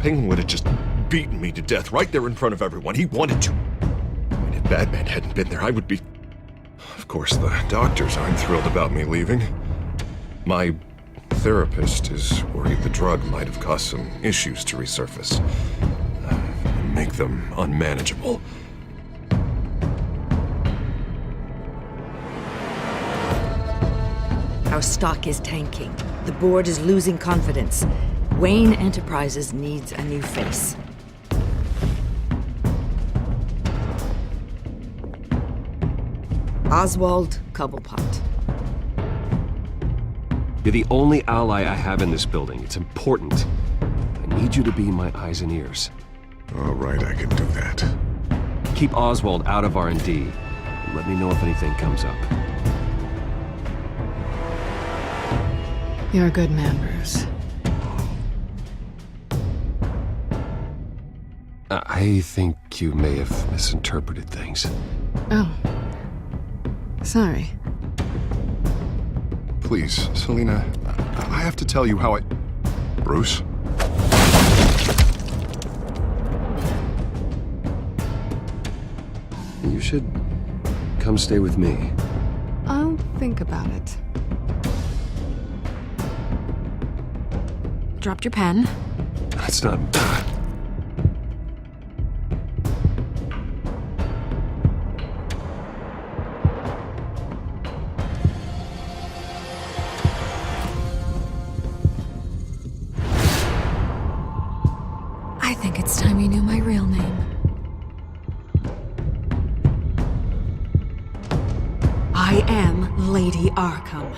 Penguin would have just beaten me to death right there in front of everyone. He wanted to. And if Batman hadn't been there, I would be... Of course, the doctors aren't thrilled about me leaving. My therapist is worried the drug might have caused some issues to resurface. Make them unmanageable. Our stock is tanking. The board is losing confidence. Wayne Enterprises needs a new face. Oswald Cobblepot. You're the only ally I have in this building. It's important. I need you to be my eyes and ears. All right, I can do that. Keep Oswald out of R&D, and let me know if anything comes up. You're a good man, Bruce. I think you may have misinterpreted things. Oh. Sorry. Please, Selina, I have to tell you how I... Bruce? You should come stay with me. I'll think about it. Dropped your pen. That's not... I think it's time you knew my real name. I am Lady Arkham.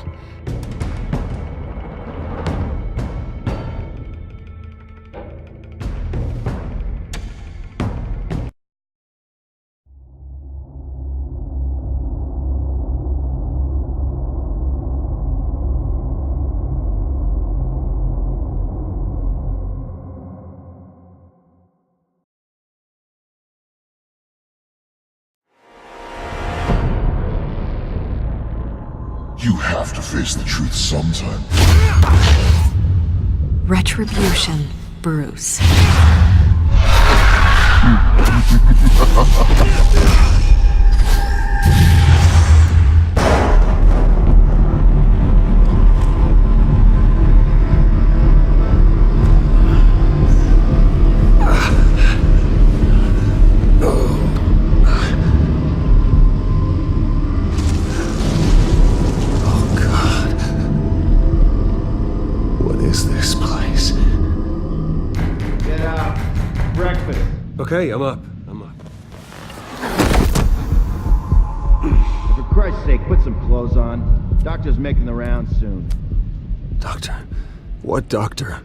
You have to face the truth sometime. Retribution, Bruce. Okay, I'm up. For Christ's sake, put some clothes on. Doctor's making the rounds soon. Doctor? What doctor?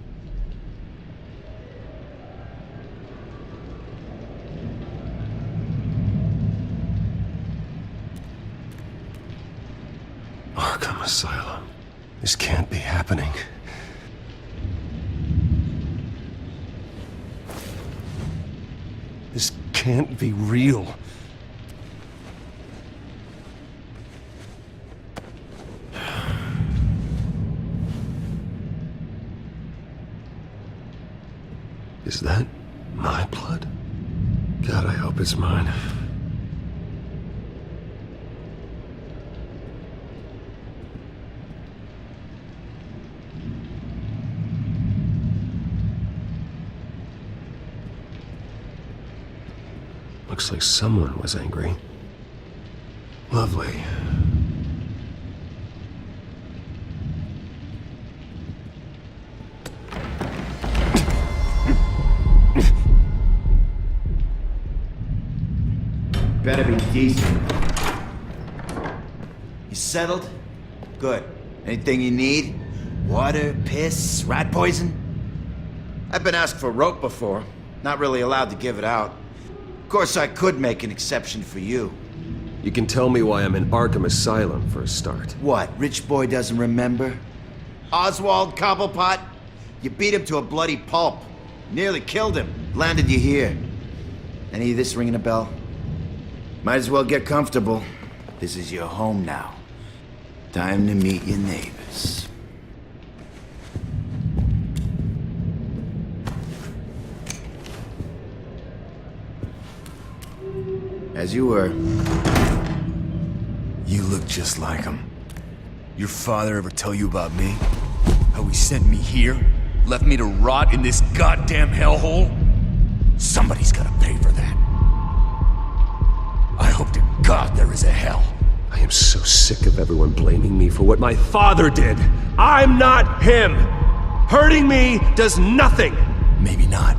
Arkham Asylum. This can't be happening. This can't be real. Is that my blood? God, I hope it's mine. Looks like someone was angry. Lovely. Better be decent. You settled? Good. Anything you need? Water, piss, rat poison? I've been asked for rope before. Not really allowed to give it out. Of course, I could make an exception for you. You can tell me why I'm in Arkham Asylum for a start. What, rich boy doesn't remember? Oswald Cobblepot? You beat him to a bloody pulp. Nearly killed him. Landed you here. Any of this ringing a bell? Might as well get comfortable. This is your home now. Time to meet your neighbors. As you were. You look just like him. Your father ever tell you about me? How he sent me here? Left me to rot in this goddamn hellhole? Somebody's gotta pay for that. I hope to God there is a hell. I am so sick of everyone blaming me for what my father did. I'm not him. Hurting me does nothing. Maybe not,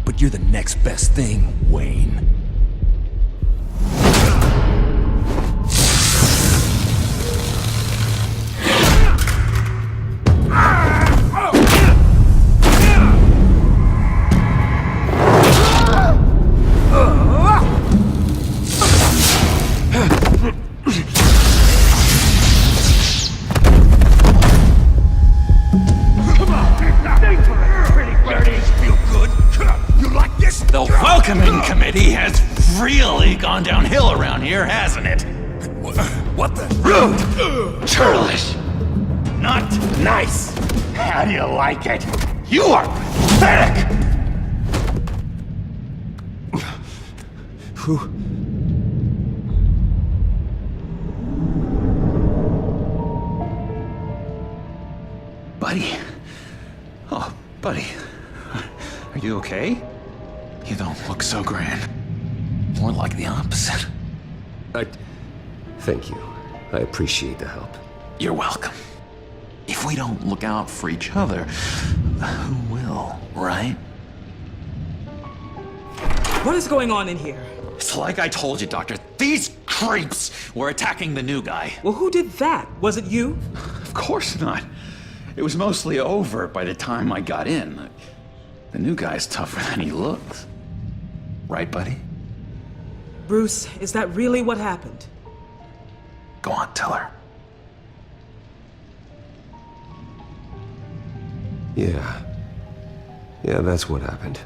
but you're the next best thing, Wayne. The welcoming committee has really gone downhill around here, hasn't it? What the? Rude! Churlish! Not nice! How do you like it? You are pathetic! Buddy? Oh, buddy. Are you okay? You don't look so grand. More like the opposite. Thank you. I appreciate the help. You're welcome. If we don't look out for each other, who will, right? What is going on in here? It's like I told you, Doctor. These creeps were attacking the new guy. Well, who did that? Was it you? Of course not. It was mostly over by the time I got in. The new guy's tougher than he looks. Right, buddy? Bruce, is that really what happened? Go on, tell her. Yeah, that's what happened.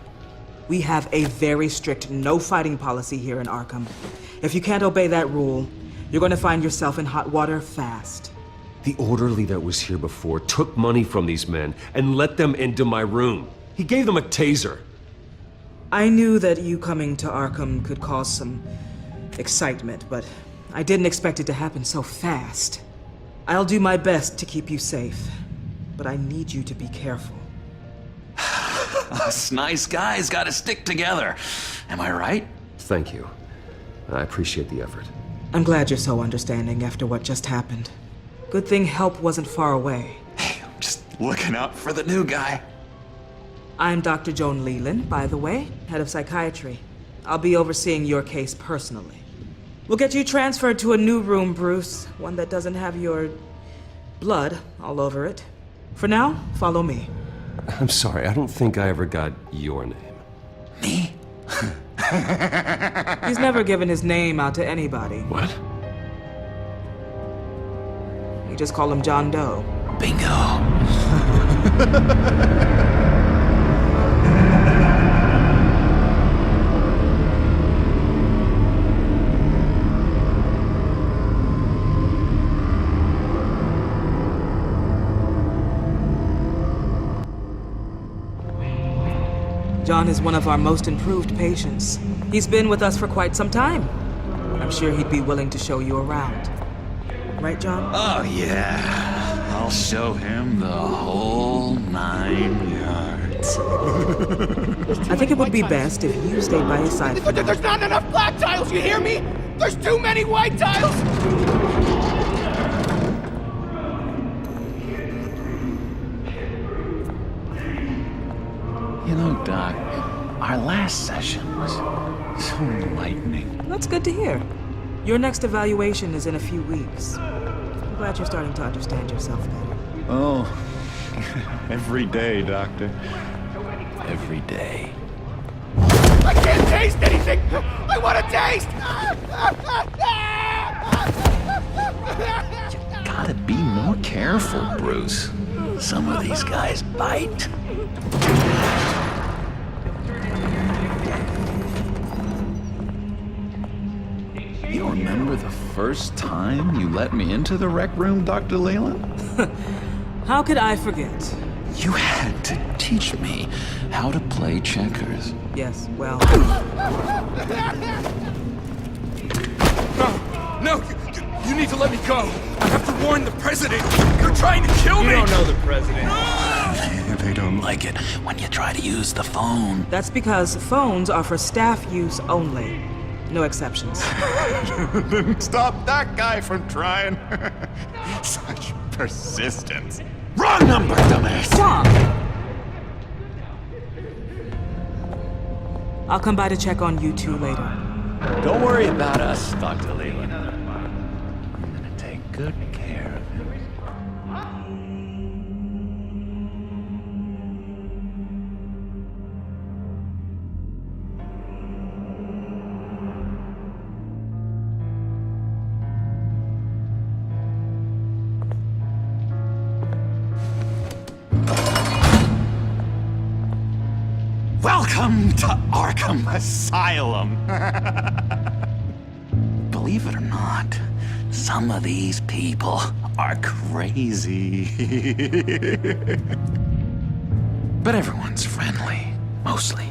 We have a very strict no fighting policy here in Arkham. If you can't obey that rule, you're going to find yourself in hot water fast. The orderly that was here before took money from these men and let them into my room. He gave them a taser. I knew that you coming to Arkham could cause some excitement, but I didn't expect it to happen so fast. I'll do my best to keep you safe, but I need you to be careful. Us nice guys gotta stick together. Am I right? Thank you. I appreciate the effort. I'm glad you're so understanding after what just happened. Good thing help wasn't far away. Hey, I'm just looking out for the new guy. I'm Dr. Joan Leland, by the way, head of psychiatry. I'll be overseeing your case personally. We'll get you transferred to a new room, Bruce. One that doesn't have your blood all over it. For now, follow me. I'm sorry, I don't think I ever got your name. Me? He's never given his name out to anybody. What? We just call him John Doe. Bingo. John is one of our most improved patients. He's been with us for quite some time. I'm sure he'd be willing to show you around. Right, John? Oh, yeah. I'll show him the whole 9 yards. I think it would be best if you stayed by his side. There's not enough black tiles, you hear me? There's too many white tiles! You know, Doc, our last session was so enlightening. That's good to hear. Your next evaluation is in a few weeks. I'm glad you're starting to understand yourself better. Oh, every day, Doctor. Every day. I can't taste anything! I want to taste! You gotta be more careful, Bruce. Some of these guys bite. You remember the first time you let me into the rec room, Dr. Leland? How could I forget? You had to teach me how to play checkers. Yes, well... No, you need to let me go. I have to warn the president. You're trying to kill me. You don't know the president. They don't like it when you try to use the phone. That's because phones are for staff use only. No exceptions. Then stop that guy from trying. Such persistence. Wrong number, dumbass. Stop! I'll come by to check on you two later. Don't worry about us, Dr. Leland. I'm gonna take good care of him. Welcome to Arkham Asylum. Believe it or not, some of these people are crazy. But everyone's friendly, mostly.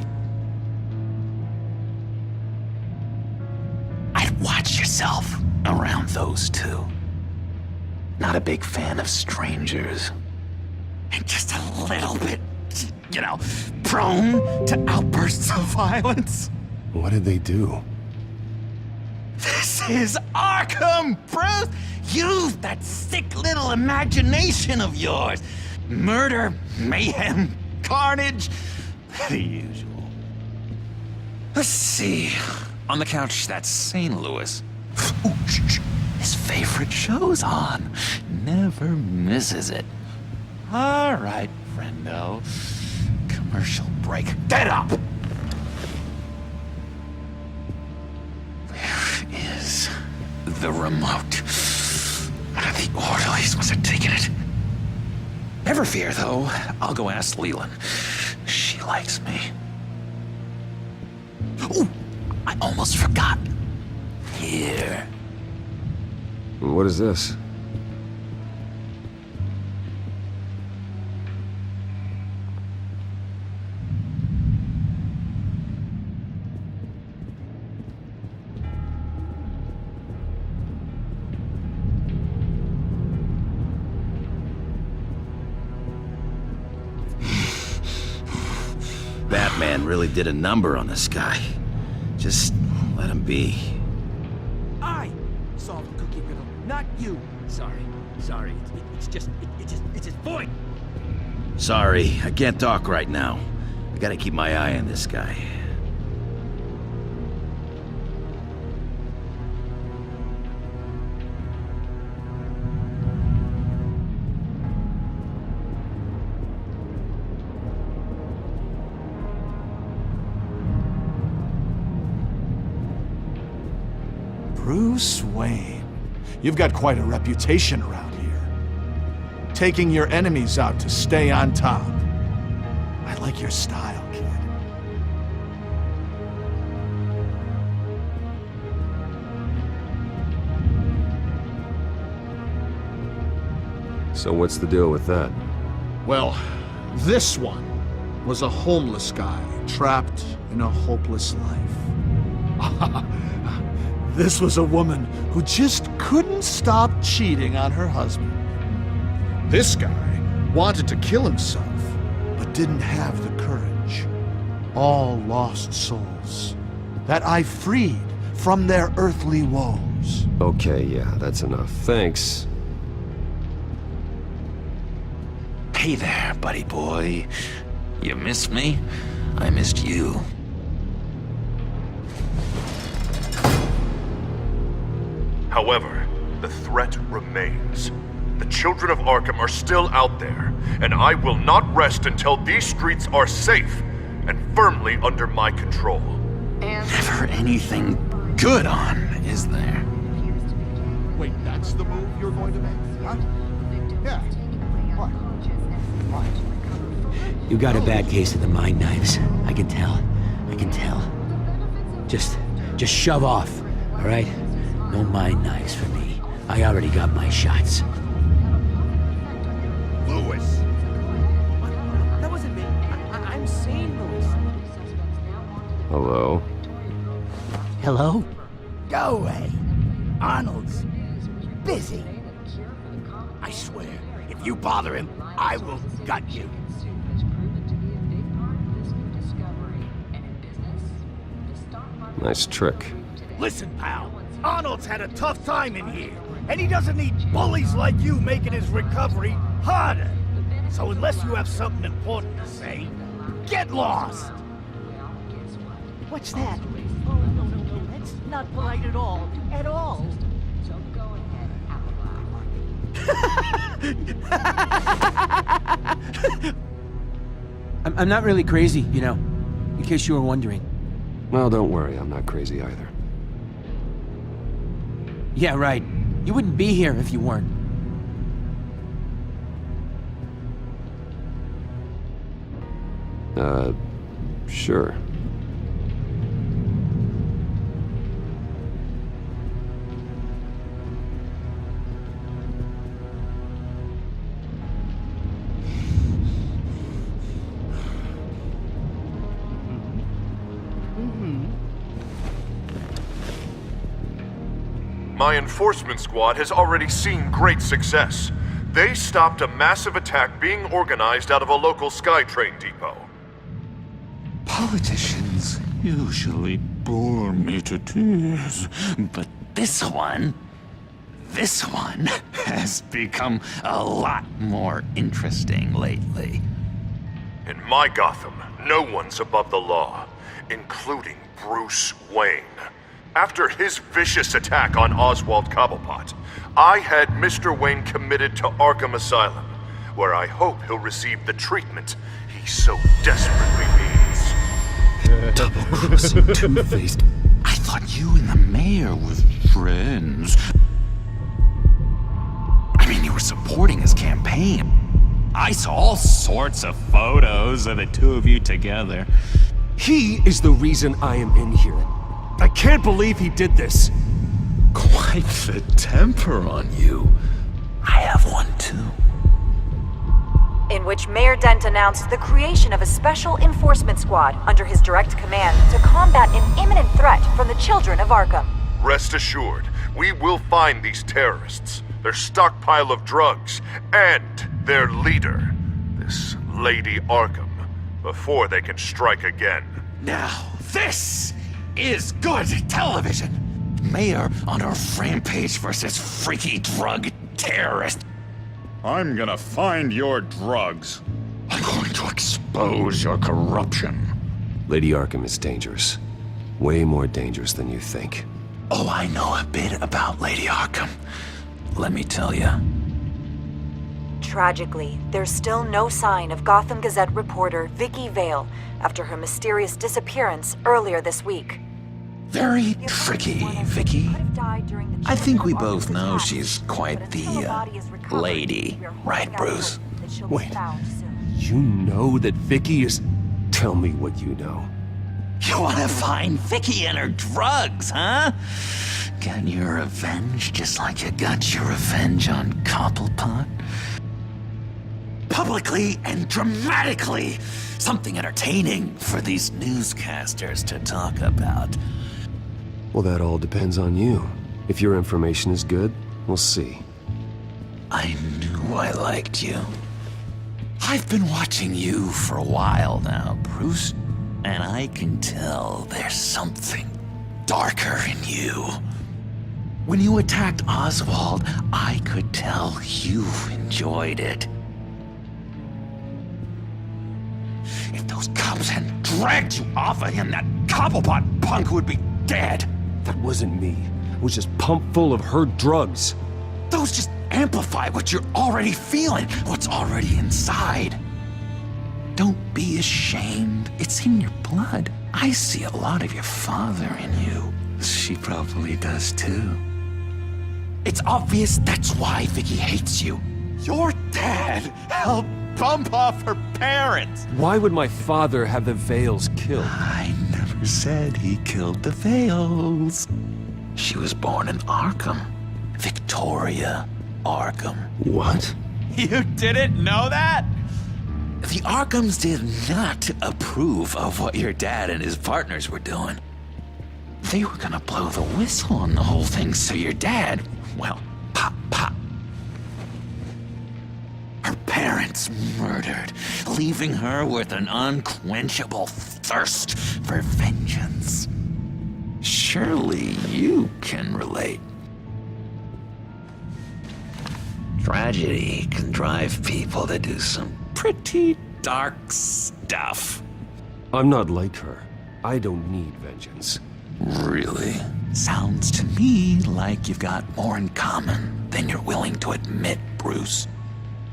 I'd watch yourself around those two. Not a big fan of strangers. And just a little bit, you know, prone to outbursts of violence. What did they do? This is Arkham, Bruce! Use that sick little imagination of yours. Murder, mayhem, carnage, the usual. Let's see. On the couch, that's St. Louis. Ooh, shh. His favorite show's on. Never misses it. All right, friendo. Commercial break. Get up! Where is the remote? The orderlies must have taken it. Never fear, though. I'll go ask Leland. She likes me. Ooh, I almost forgot. Here. What is this? Batman really did a number on this guy. Just let him be. I solved the cookie riddle, not you. Sorry. It's just void. Sorry, I can't talk right now. I gotta keep my eye on this guy. Bruce Wayne. You've got quite a reputation around here. Taking your enemies out to stay on top. I like your style, kid. So what's the deal with that? Well, this one was a homeless guy trapped in a hopeless life. This was a woman who just couldn't stop cheating on her husband. This guy wanted to kill himself, but didn't have the courage. All lost souls that I freed from their earthly woes. Okay, yeah, that's enough. Thanks. Hey there, buddy boy. You missed me? I missed you. However, the threat remains. The children of Arkham are still out there, and I will not rest until these streets are safe and firmly under my control. Never anything good on, is there? Wait, that's the move you're going to make, huh? Yeah. What? You got a bad case of the mind knives. I can tell. Just shove off, all right? No mind knives for me. I already got my shots. Lewis! That wasn't me. I'm sane, Lewis. Hello? Hello? Go away. Arnold's busy. I swear, if you bother him, I will gut you. Nice trick. Listen, pal. Arnold's had a tough time in here, and he doesn't need bullies like you making his recovery harder. So unless you have something important to say, get lost! What's that? Oh, no, that's not polite at all. At all. So go ahead, I'm not really crazy, you know, in case you were wondering. Well, don't worry, I'm not crazy either. Yeah, right. You wouldn't be here if you weren't. Sure. My enforcement squad has already seen great success. They stopped a massive attack being organized out of a local SkyTrain depot. Politicians usually bore me to tears, but this one has become a lot more interesting lately. In my Gotham, no one's above the law, including Bruce Wayne. After his vicious attack on Oswald Cobblepot, I had Mr. Wayne committed to Arkham Asylum, where I hope he'll receive the treatment he so desperately needs. Double-crossing two-faced. I thought you and the mayor were friends. I mean, you were supporting his campaign. I saw all sorts of photos of the two of you together. He is the reason I am in here. I can't believe he did this. Quite the temper on you. I have one too. In which Mayor Dent announced the creation of a special enforcement squad under his direct command to combat an imminent threat from the children of Arkham. Rest assured, we will find these terrorists, their stockpile of drugs, and their leader, this Lady Arkham, before they can strike again. Now, this is good television. Mayor on a rampage versus freaky drug terrorist. I'm gonna find your drugs. I'm going to expose your corruption. Lady Arkham is dangerous. Way more dangerous than you think. Oh, I know a bit about Lady Arkham. Let me tell you. Tragically, there's still no sign of Gotham Gazette reporter Vicky Vale after her mysterious disappearance earlier this week. Very tricky, Vicky. I think we both know she's quite the, lady, right, Bruce? Wait, you know that Vicky is... Tell me what you know. You wanna find Vicky and her drugs, huh? Got your revenge just like you got your revenge on Cobblepot? Publicly and dramatically! Something entertaining for these newscasters to talk about. Well, that all depends on you. If your information is good, we'll see. I knew I liked you. I've been watching you for a while now, Bruce, and I can tell there's something darker in you. When you attacked Oswald, I could tell you enjoyed it. If those cops hadn't dragged you off of him, that Cobblepot punk would be dead. That wasn't me. It was just pumped full of her drugs. Those just amplify what you're already feeling, what's already inside. Don't be ashamed. It's in your blood. I see a lot of your father in you. She probably does too. It's obvious that's why Vicky hates you. Your dad helped bump off her parents. Why would my father have the Vales killed? I never said he killed the Vales. She was born in Arkham. Victoria Arkham. What? You didn't know that? The Arkhams did not approve of what your dad and his partners were doing. They were gonna blow the whistle on the whole thing, so your dad, well, pop. Her parents murdered, leaving her with an unquenchable thirst for vengeance. Surely you can relate. Tragedy can drive people to do some pretty dark stuff. I'm not like her. I don't need vengeance. Really? Sounds to me like you've got more in common than you're willing to admit, Bruce.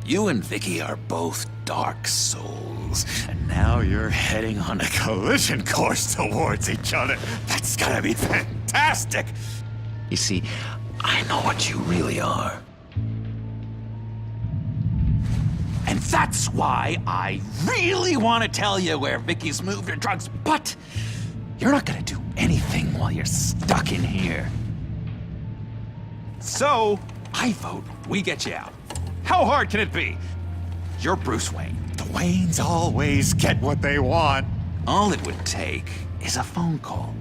You and Vicky are both dark souls, and now you're heading on a collision course towards each other. That's gotta be fantastic! You see, I know what you really are. And that's why I really want to tell you where Vicky's moved her drugs, but you're not gonna do anything while you're stuck in here. So, I vote we get you out. How hard can it be? You're Bruce Wayne. The Waynes always get what they want. All it would take is a phone call.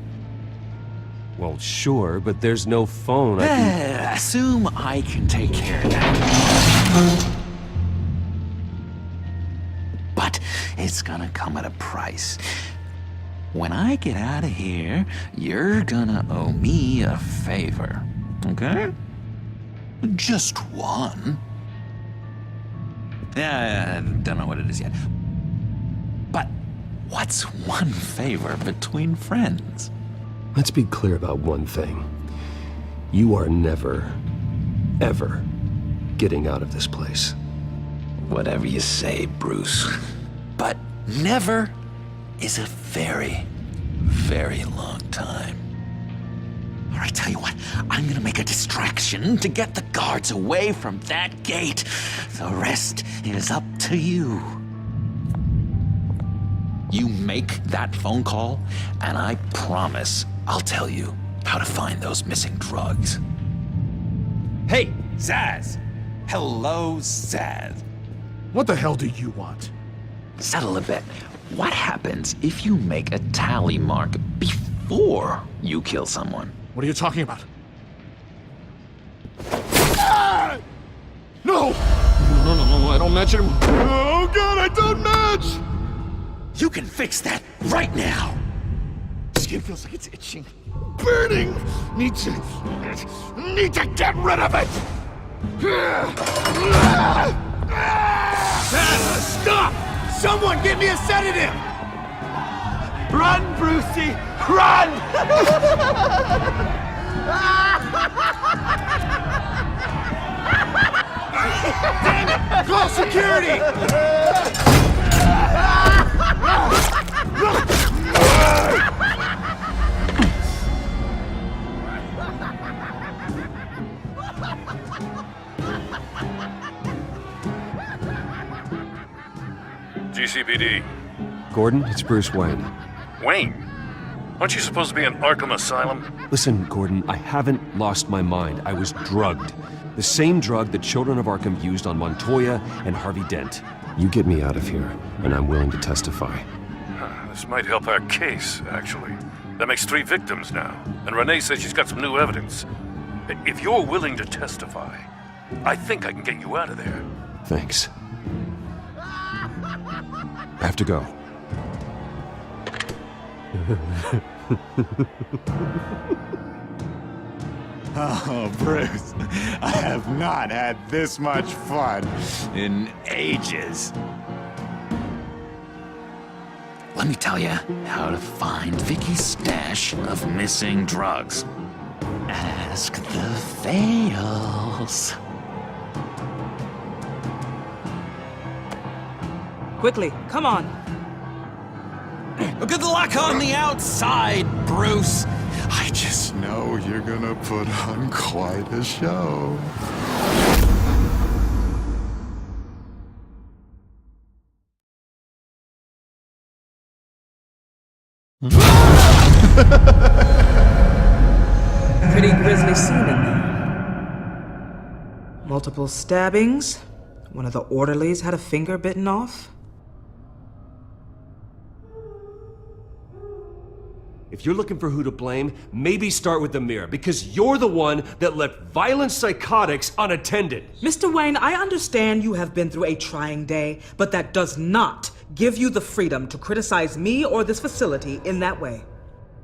Well, sure, but there's no phone. Assume I can take care of that. But it's gonna come at a price. When I get out of here, you're gonna owe me a favor, okay? Just one. Yeah, I don't know what it is yet. But what's one favor between friends? Let's be clear about one thing. You are never, ever getting out of this place. Whatever you say, Bruce. But never is a very, very long time. All right, tell you what, I'm gonna make a distraction to get the guards away from that gate. The rest is up to you. You make that phone call, and I promise I'll tell you how to find those missing drugs. Hey, Zaz! Hello, Zaz. What the hell do you want? Settle a bit. What happens if you make a tally mark before you kill someone? What are you talking about? Ah! No! No, I don't match him. Oh God, I don't match! You can fix that right now! Skin feels like it's itching. Burning! Need to get rid of it! Stop! Someone get me a sedative! Run, Brucey! Run! Damn it! Call security! GCPD. Gordon, it's Bruce Wayne. Wayne? Aren't you supposed to be in Arkham Asylum? Listen, Gordon, I haven't lost my mind. I was drugged. The same drug the children of Arkham used on Montoya and Harvey Dent. You get me out of here, and I'm willing to testify. This might help our case, actually. That makes 3 victims now, and Renee says she's got some new evidence. If you're willing to testify, I think I can get you out of there. Thanks. I have to go. Oh, Bruce, I have not had this much fun in ages. Let me tell you how to find Vicky's stash of missing drugs. Ask the Fails. Quickly, come on. Good luck on the outside, Bruce. I just know you're gonna put on quite a show. Pretty grisly scene in there. Multiple stabbings. One of the orderlies had a finger bitten off. If you're looking for who to blame, maybe start with the mirror, because you're the one that left violent psychotics unattended. Mr. Wayne, I understand you have been through a trying day, but that does not give you the freedom to criticize me or this facility in that way.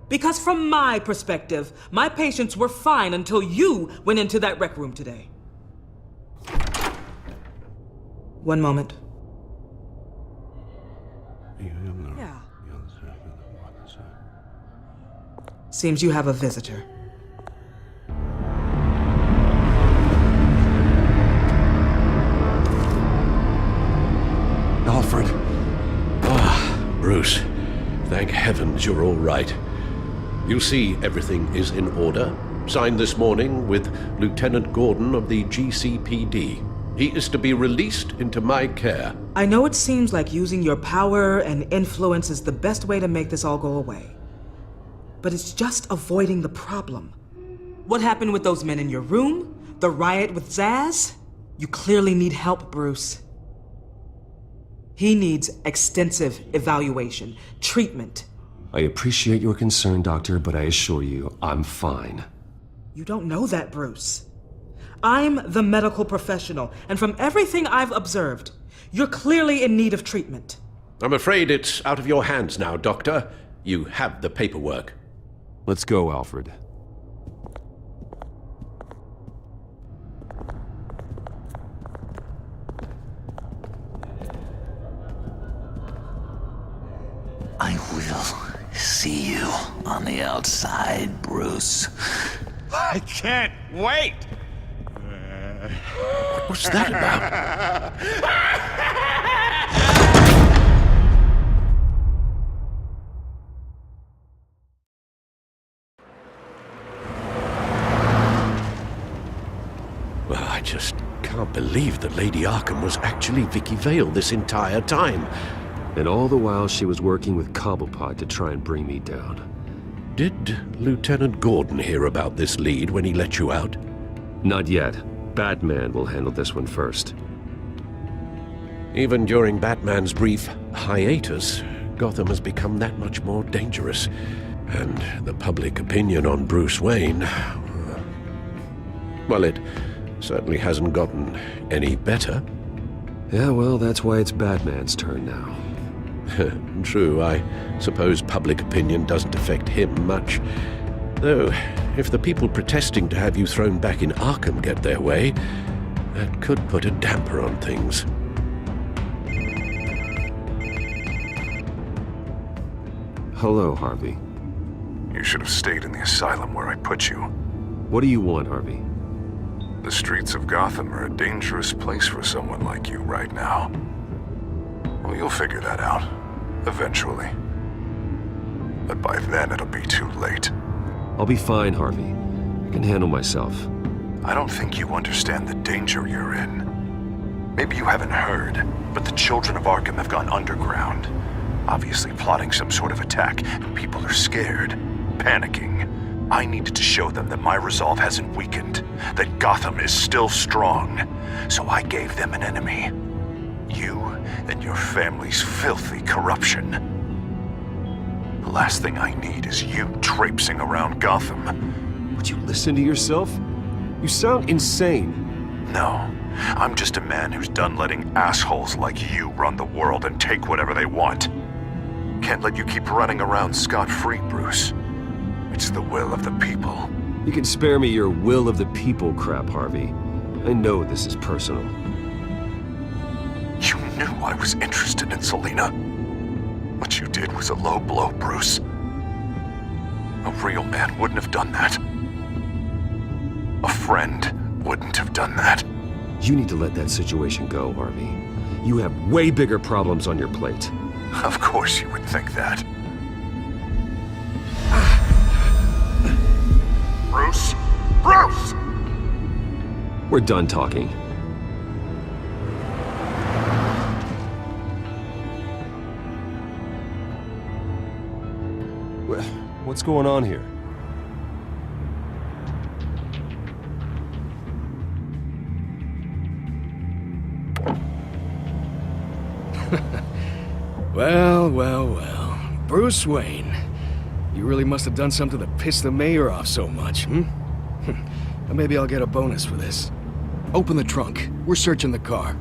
Because from my perspective, my patients were fine until you went into that rec room today. One moment. Yeah. Seems you have a visitor. Alfred. Bruce. Thank heavens you're all right. You see, everything is in order. Signed this morning with Lieutenant Gordon of the GCPD. He is to be released into my care. I know it seems like using your power and influence is the best way to make this all go away. But it's just avoiding the problem. What happened with those men in your room? The riot with Zaz? You clearly need help, Bruce. He needs extensive evaluation, treatment. I appreciate your concern, Doctor, but I assure you, I'm fine. You don't know that, Bruce. I'm the medical professional, and from everything I've observed, you're clearly in need of treatment. I'm afraid it's out of your hands now, Doctor. You have the paperwork. Let's go, Alfred. I will see you on the outside, Bruce. I can't wait! What's that about? Well, I just can't believe that Lady Arkham was actually Vicky Vale this entire time. And all the while she was working with Cobblepot to try and bring me down. Did Lieutenant Gordon hear about this lead when he let you out? Not yet. Batman will handle this one first. Even during Batman's brief hiatus, Gotham has become that much more dangerous. And the public opinion on Bruce Wayne... well, it certainly hasn't gotten any better. Yeah, well, that's why it's Batman's turn now. True, I suppose public opinion doesn't affect him much. Though, if the people protesting to have you thrown back in Arkham get their way, that could put a damper on things. Hello, Harvey. You should have stayed in the asylum where I put you. What do you want, Harvey? The streets of Gotham are a dangerous place for someone like you right now. Well, you'll figure that out, eventually. But by then it'll be too late. I'll be fine, Harvey. I can handle myself. I don't think you understand the danger you're in. Maybe you haven't heard, but the children of Arkham have gone underground. Obviously plotting some sort of attack, and people are scared, panicking. I needed to show them that my resolve hasn't weakened, that Gotham is still strong. So I gave them an enemy. You and your family's filthy corruption. The last thing I need is you traipsing around Gotham. Would you listen to yourself? You sound insane. No, I'm just a man who's done letting assholes like you run the world and take whatever they want. Can't let you keep running around scot-free, Bruce. It's the will of the people. You can spare me your will of the people crap, Harvey. I know this is personal. You knew I was interested in Selina. What you did was a low blow, Bruce. A real man wouldn't have done that. A friend wouldn't have done that. You need to let that situation go, Harvey. You have way bigger problems on your plate. Of course you would think that. Bruce? Bruce! We're done talking. What's going on here? Well. Bruce Wayne. You You really must have done something to piss the mayor off so much, hmm? Maybe I'll get a bonus for this. Open the trunk. We're searching the car.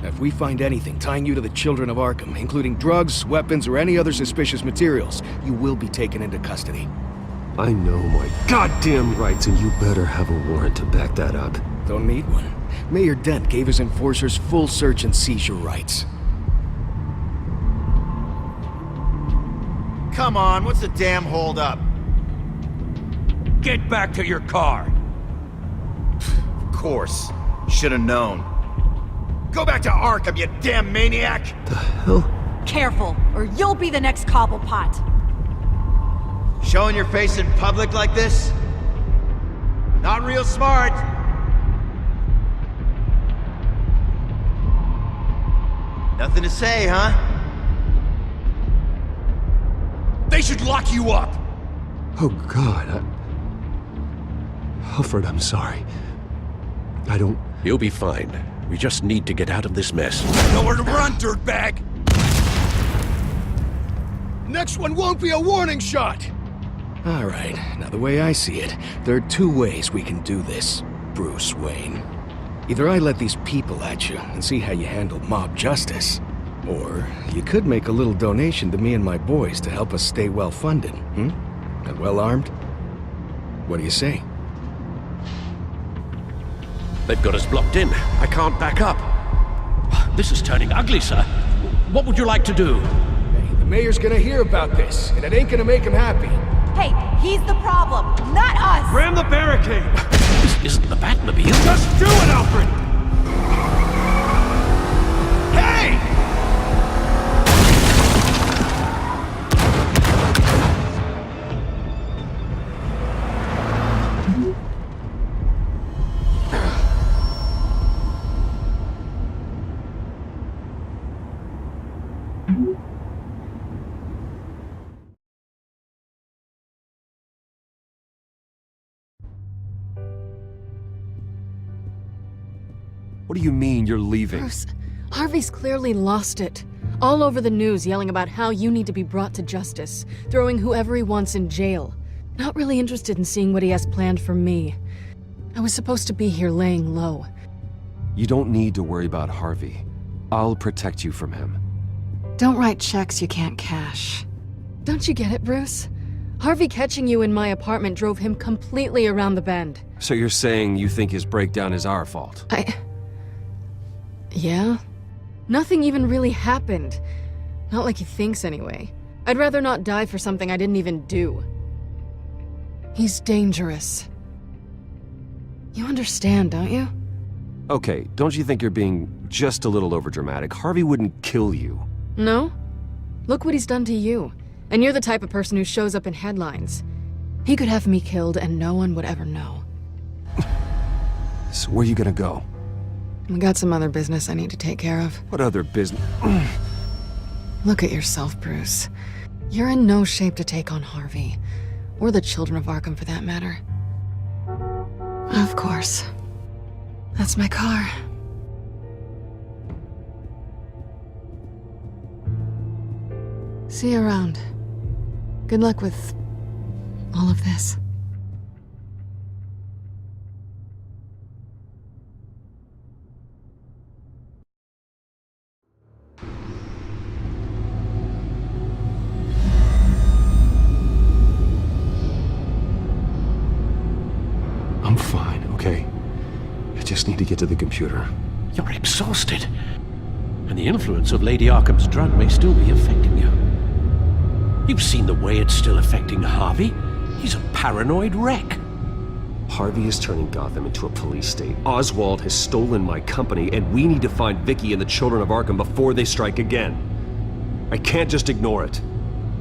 If we find anything tying you to the Children of Arkham, including drugs, weapons, or any other suspicious materials, you will be taken into custody. I know my goddamn rights, and you better have a warrant to back that up. Don't need one. Mayor Dent gave his enforcers full search and seizure rights. Come on, what's the damn holdup? Get back to your car! Of course. Should have known. Go back to Arkham, you damn maniac! The hell? Careful, or you'll be the next Cobblepot. Showing your face in public like this? Not real smart. Nothing to say, huh? They should lock you up! Oh, God, Alfred, I'm sorry. I don't... You'll be fine. We just need to get out of this mess. Nowhere to run, dirtbag! Next one won't be a warning shot! Alright, now the way I see it, there are two ways we can do this, Bruce Wayne. Either I let these people at you and see how you handle mob justice, or you could make a little donation to me and my boys to help us stay well-funded, and well-armed. What do you say? They've got us blocked in. I can't back up. This is turning ugly, sir. What would you like to do? Hey, the mayor's gonna hear about this, and it ain't gonna make him happy. Hey, he's the problem, not us! Ram the barricade! This isn't the Batmobile. Just do it, Alfred! Hey! What do you mean you're leaving? Bruce, Harvey's clearly lost it. All over the news yelling about how you need to be brought to justice, throwing whoever he wants in jail. Not really interested in seeing what he has planned for me. I was supposed to be here laying low. You don't need to worry about Harvey. I'll protect you from him. Don't write checks you can't cash. Don't you get it, Bruce? Harvey catching you in my apartment drove him completely around the bend. So you're saying you think his breakdown is our fault? Yeah? Nothing even really happened. Not like he thinks, anyway. I'd rather not die for something I didn't even do. He's dangerous. You understand, don't you? Okay, don't you think you're being just a little overdramatic? Harvey wouldn't kill you. No? Look what he's done to you. And you're the type of person who shows up in headlines. He could have me killed and no one would ever know. So where are you gonna go? I got some other business I need to take care of. What other business? Look at yourself, Bruce. You're in no shape to take on Harvey. Or the Children of Arkham, for that matter. Of course. That's my car. See you around. Good luck with all of this. I'm fine, okay? I just need to get to the computer. You're exhausted. And the influence of Lady Arkham's drug may still be affecting you. You've seen the way it's still affecting Harvey. He's a paranoid wreck. Harvey is turning Gotham into a police state. Oswald has stolen my company, and we need to find Vicky and the Children of Arkham before they strike again. I can't just ignore it.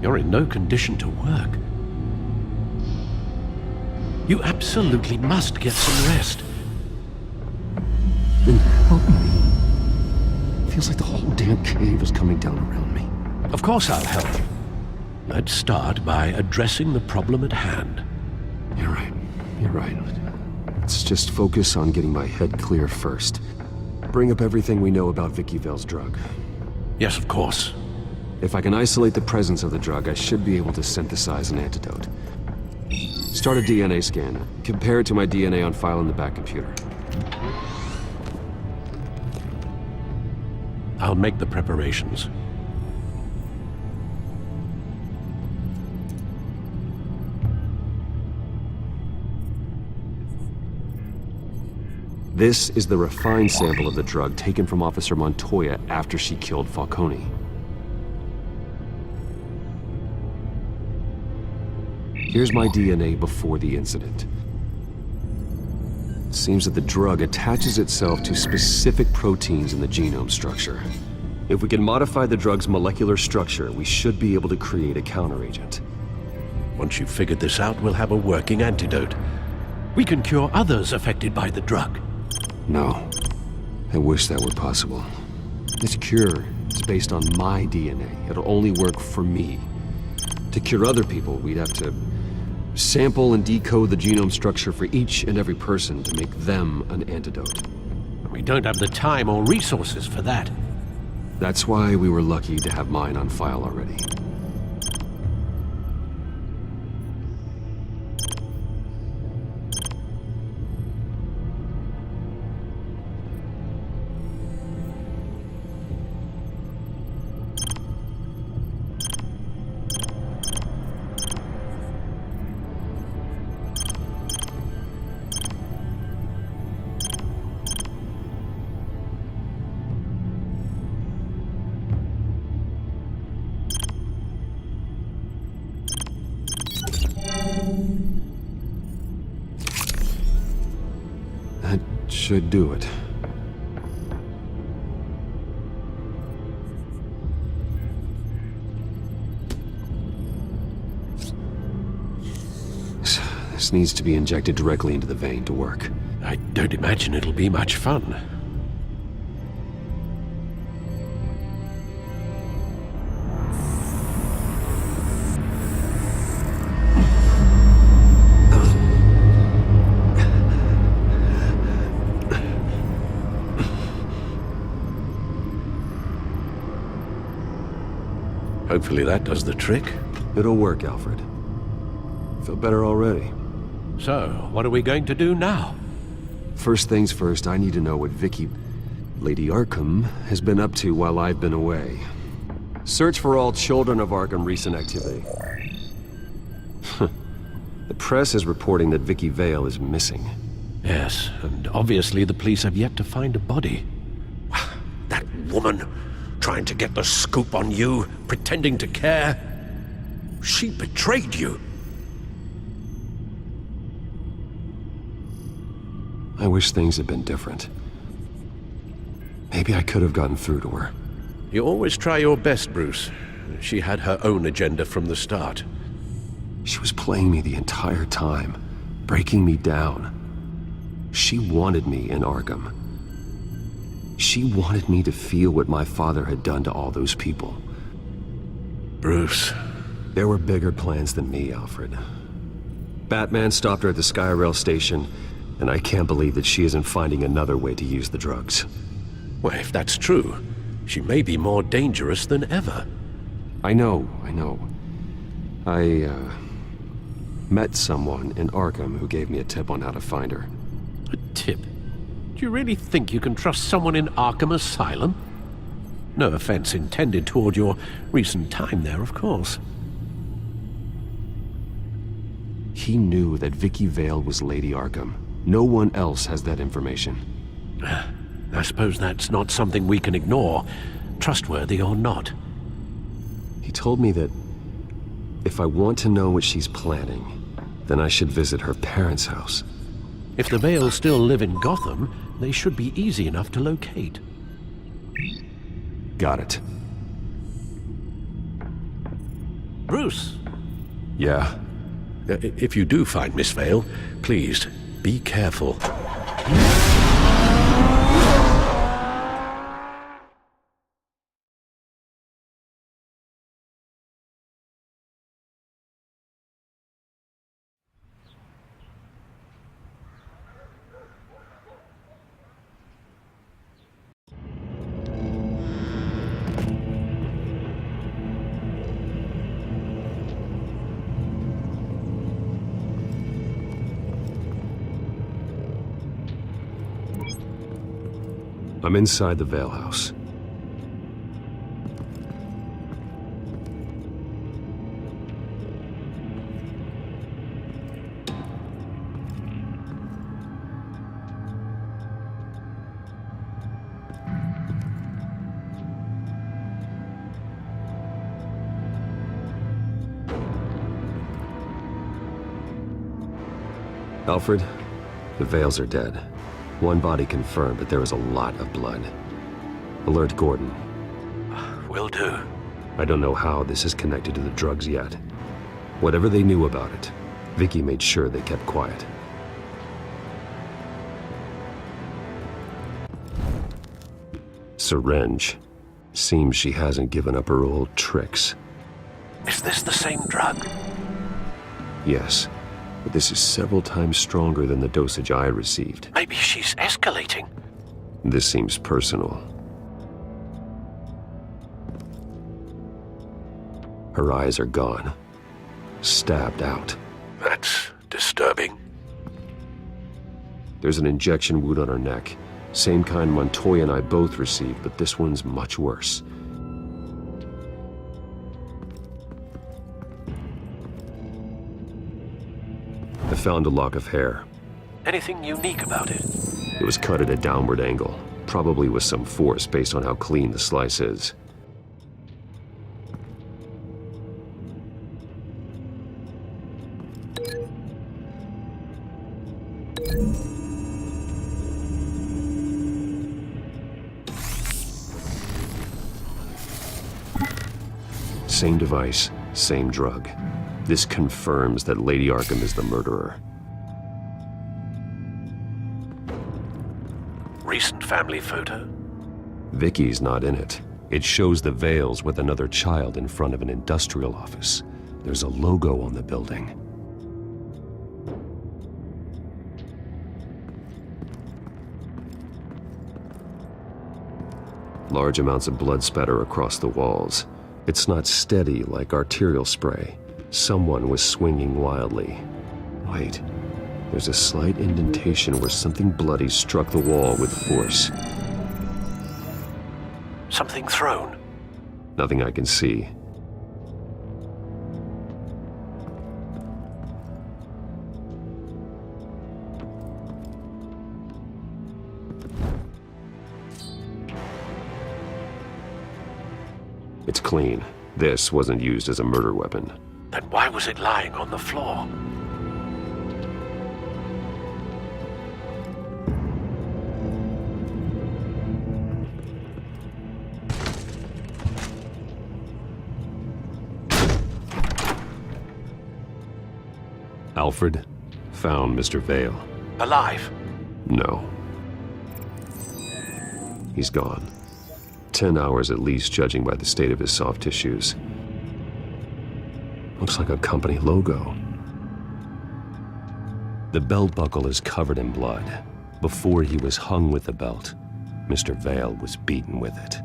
You're in no condition to work. You absolutely must get some rest. Then help me. Feels like the whole damn cave is coming down around me. Of course I'll help. Let's start by addressing the problem at hand. You're right. You're right. Let's just focus on getting my head clear first. Bring up everything we know about Vicky Vale's drug. Yes, of course. If I can isolate the presence of the drug, I should be able to synthesize an antidote. Start a DNA scan. Compare it to my DNA on file in the back computer. I'll make the preparations. This is the refined sample of the drug taken from Officer Montoya after she killed Falcone. Here's my DNA before the incident. It seems that the drug attaches itself to specific proteins in the genome structure. If we can modify the drug's molecular structure, we should be able to create a counteragent. Once you've figured this out, we'll have a working antidote. We can cure others affected by the drug. No. I wish that were possible. This cure is based on my DNA. It'll only work for me. To cure other people, we'd have to sample and decode the genome structure for each and every person to make them an antidote. We don't have the time or resources for that. That's why we were lucky to have mine on file already. That should do it. This needs to be injected directly into the vein to work. I don't imagine it'll be much fun. Hopefully that does the trick. It'll work, Alfred. Feel better already. So, what are we going to do now? First things first, I need to know what Vicky, Lady Arkham, has been up to while I've been away. Search for all children of Arkham recent activity. The press is reporting that Vicky Vale is missing. Yes, and obviously the police have yet to find a body. That woman, trying to get the scoop on you, pretending to care. She betrayed you. I wish things had been different. Maybe I could have gotten through to her. You always try your best, Bruce. She had her own agenda from the start. She was playing me the entire time, breaking me down. She wanted me in Arkham. She wanted me to feel what my father had done to all those people. Bruce. There were bigger plans than me, Alfred. Batman stopped her at the Skyrail station, and I can't believe that she isn't finding another way to use the drugs. Well, if that's true, she may be more dangerous than ever. I know. I met someone in Arkham who gave me a tip on how to find her. A tip? Do you really think you can trust someone in Arkham Asylum? No offense intended toward your recent time there, of course. He knew that Vicky Vale was Lady Arkham. No one else has that information. I suppose that's not something we can ignore, trustworthy or not. He told me that if I want to know what she's planning, then I should visit her parents' house. If the Vales still live in Gotham, they should be easy enough to locate. Got it. Bruce! Yeah? If you do find Miss Vale, please, be careful. I'm inside the Vale House. Alfred, the Vales are dead. One body confirmed, but there is a lot of blood. Alert Gordon. Will do. I don't know how this is connected to the drugs yet. Whatever they knew about it, Vicky made sure they kept quiet. Syringe. Seems she hasn't given up her old tricks. Is this the same drug? Yes, but this is several times stronger than the dosage I received. Maybe she's escalating. This seems personal. Her eyes are gone. Stabbed out. That's disturbing. There's an injection wound on her neck. Same kind Montoya and I both received, but this one's much worse. I found a lock of hair. Anything unique about it? It was cut at a downward angle, probably with some force based on how clean the slice is. Same device, same drug. This confirms that Lady Arkham is the murderer. Recent family photo? Vicky's not in it. It shows the Vales with another child in front of an industrial office. There's a logo on the building. Large amounts of blood spatter across the walls. It's not steady like arterial spray. Someone was swinging wildly. Wait, there's a slight indentation where something bloody struck the wall with force. Something thrown? Nothing I can see. It's clean. This wasn't used as a murder weapon. Then why was it lying on the floor? Alfred found Mr. Vale. Alive? No. He's gone. 10 hours at least, judging by the state of his soft tissues. Looks like a company logo. The belt buckle is covered in blood. Before he was hung with the belt, Mr. Vale was beaten with it.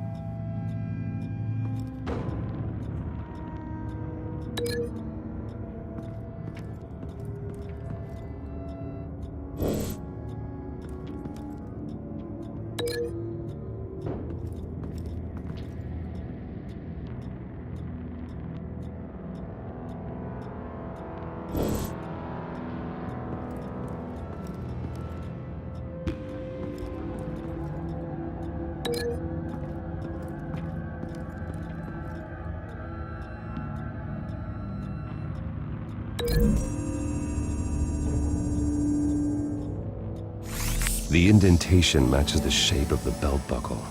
The indentation matches the shape of the belt buckle.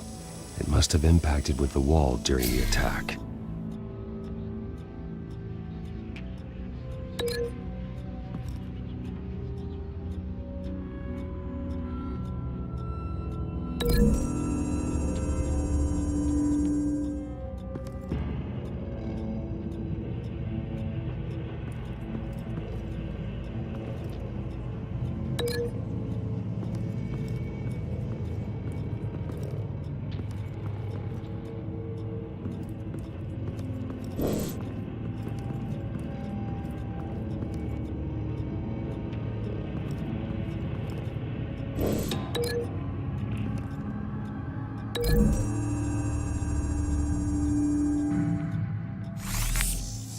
It must have impacted with the wall during the attack.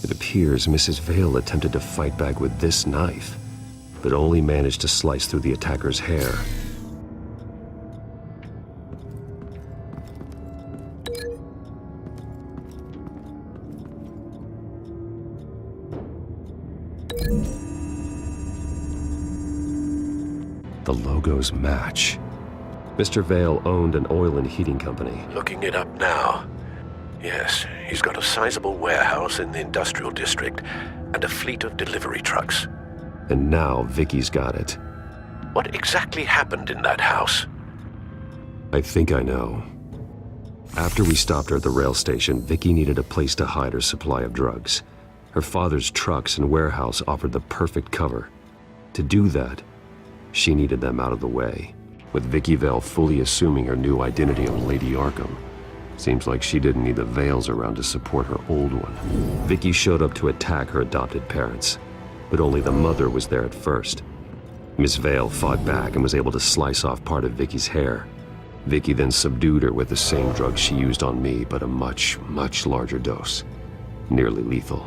It appears Mrs. Vale attempted to fight back with this knife, but only managed to slice through the attacker's hair. The logos match. Mr. Vale owned an oil and heating company. Looking it up now. Yes, he's got a sizable warehouse in the industrial district and a fleet of delivery trucks. And now Vicky's got it. What exactly happened in that house? I think I know. After we stopped her at the rail station, Vicky needed a place to hide her supply of drugs. Her father's trucks and warehouse offered the perfect cover. To do that, she needed them out of the way. With Vicky Vale fully assuming her new identity of Lady Arkham, seems like she didn't need the Vales around to support her old one. Vicky showed up to attack her adopted parents, but only the mother was there at first. Miss Vale fought back and was able to slice off part of Vicky's hair. Vicky then subdued her with the same drug she used on me, but a much, much larger dose. Nearly lethal.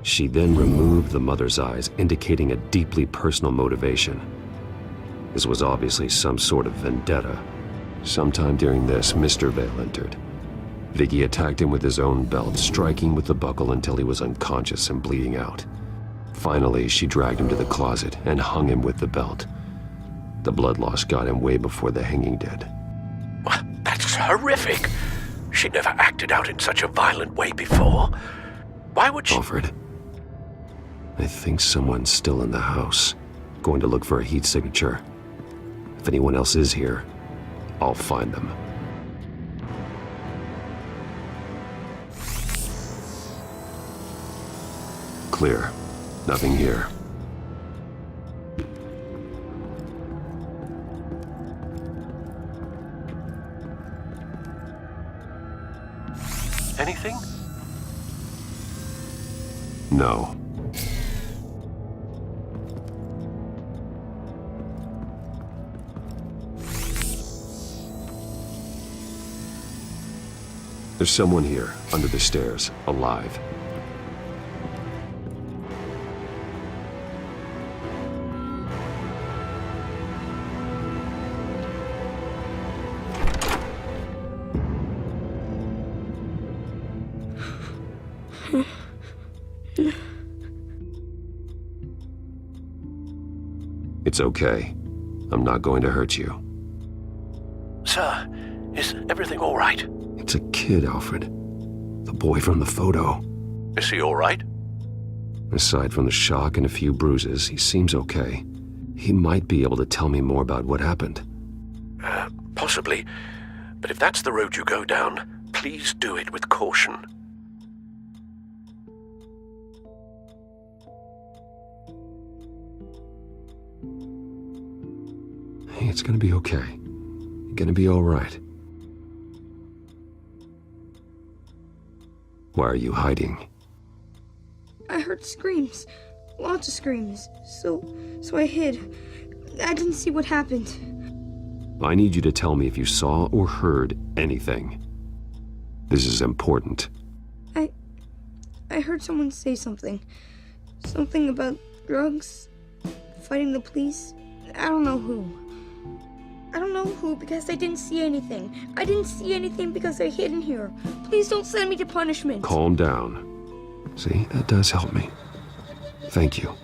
She then removed the mother's eyes, indicating a deeply personal motivation. This was obviously some sort of vendetta. Sometime during this, Mr. Vale entered. Vicky attacked him with his own belt, striking with the buckle until he was unconscious and bleeding out. Finally, she dragged him to the closet and hung him with the belt. The blood loss got him way before the hanging did. That's horrific. She never acted out in such a violent way before. Why would she— Alfred, I think someone's still in the house. Going to look for a heat signature. If anyone else is here, I'll find them. Clear. Nothing here. Anything? No. There's someone here, under the stairs, alive. It's okay. I'm not going to hurt you. Sir, is everything all right? It's a kid, Alfred. The boy from the photo. Is he all right? Aside from the shock and a few bruises, he seems okay. He might be able to tell me more about what happened. Possibly. But if that's the road you go down, please do it with caution. Hey, it's gonna be okay. You're gonna be all right. Why are you hiding? I heard screams. Lots of screams. So I hid. I didn't see what happened. I need you to tell me if you saw or heard anything. This is important. I heard someone say something. Something about drugs, fighting the police. I don't know who. I don't know who because I didn't see anything. I didn't see anything because I hid in here. Please don't send me to punishment. Calm down. See, that does help me. Thank you.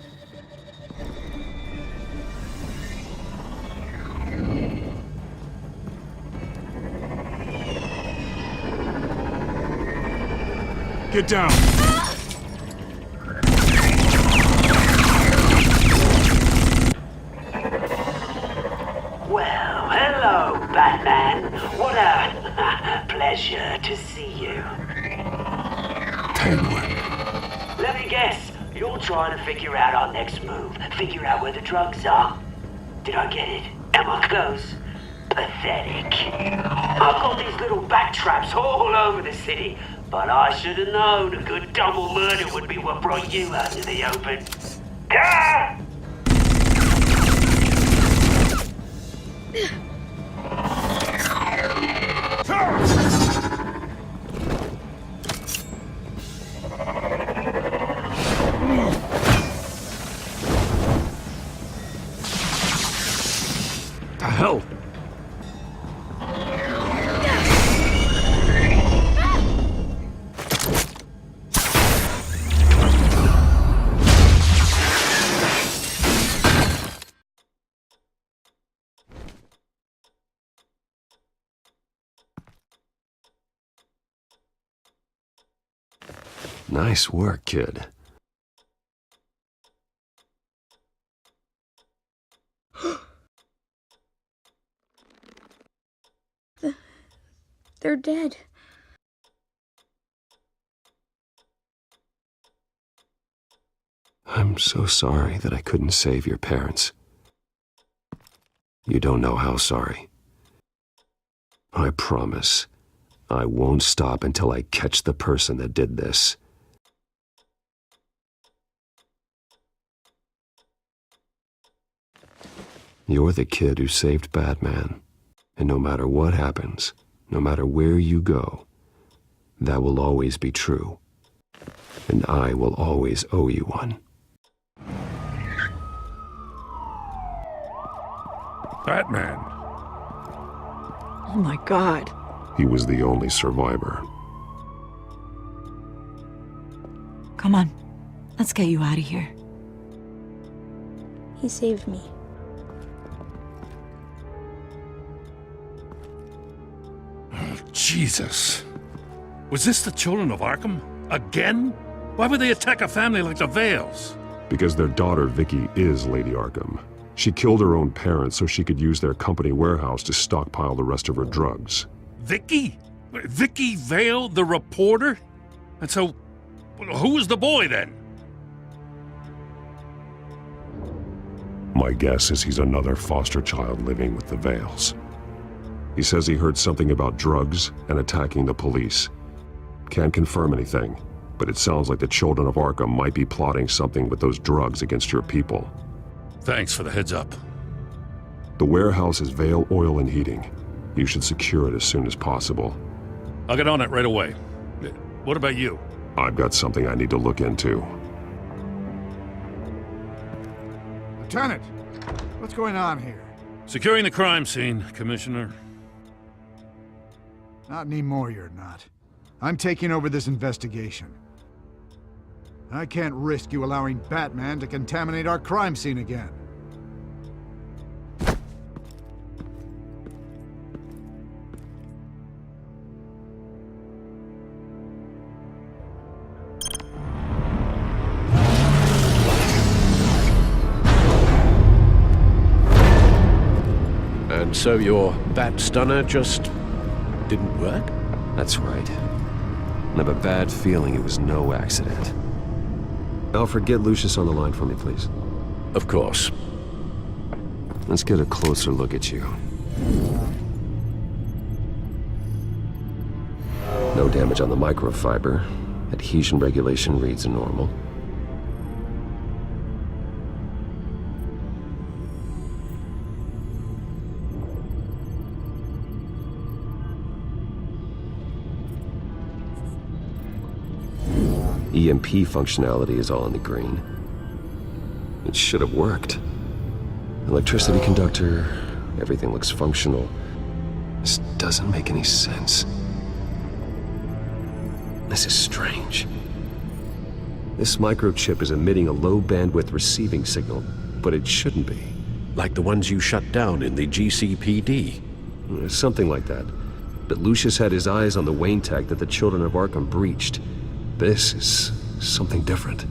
Get down! Well, hello, Batman. What a pleasure to see you. Penguin. Let me guess, you're trying to figure out our next move. Figure out where the drugs are. Did I get it? Am I close? Pathetic. I've got these little bat traps all over the city, but I should have known a good double murder would be what brought you out to the open. Ah! Nice work, kid. They're dead. I'm so sorry that I couldn't save your parents. You don't know how sorry. I promise, I won't stop until I catch the person that did this. You're the kid who saved Batman, and no matter what happens, no matter where you go, that will always be true, and I will always owe you one. Batman. Oh my God. He was the only survivor. Come on, let's get you out of here. He saved me. Jesus. Was this the children of Arkham? Again? Why would they attack a family like the Vales? Because their daughter, Vicky, is Lady Arkham. She killed her own parents so she could use their company warehouse to stockpile the rest of her drugs. Vicky? Vicky Vale, the reporter? And so, who was the boy then? My guess is he's another foster child living with the Vales. He says he heard something about drugs and attacking the police. Can't confirm anything, but it sounds like the children of Arkham might be plotting something with those drugs against your people. Thanks for the heads up. The warehouse is Vale Oil and Heating. You should secure it as soon as possible. I'll get on it right away. What about you? I've got something I need to look into. Lieutenant, what's going on here? Securing the crime scene, Commissioner. Not anymore, you're not. I'm taking over this investigation. I can't risk you allowing Batman to contaminate our crime scene again. And so your bat stunner just didn't work? That's right. I have a bad feeling it was no accident. Alfred, get Lucius on the line for me, please. Of course. Let's get a closer look at you. No damage on the microfiber. Adhesion regulation reads normal. EMP functionality is all in the green. It should have worked. Electricity conductor, everything looks functional. This doesn't make any sense. This is strange. This microchip is emitting a low bandwidth receiving signal, but it shouldn't be. Like the ones you shut down in the GCPD? Something like that. But Lucius had his eyes on the Wayne tag that the children of Arkham breached. This is something different.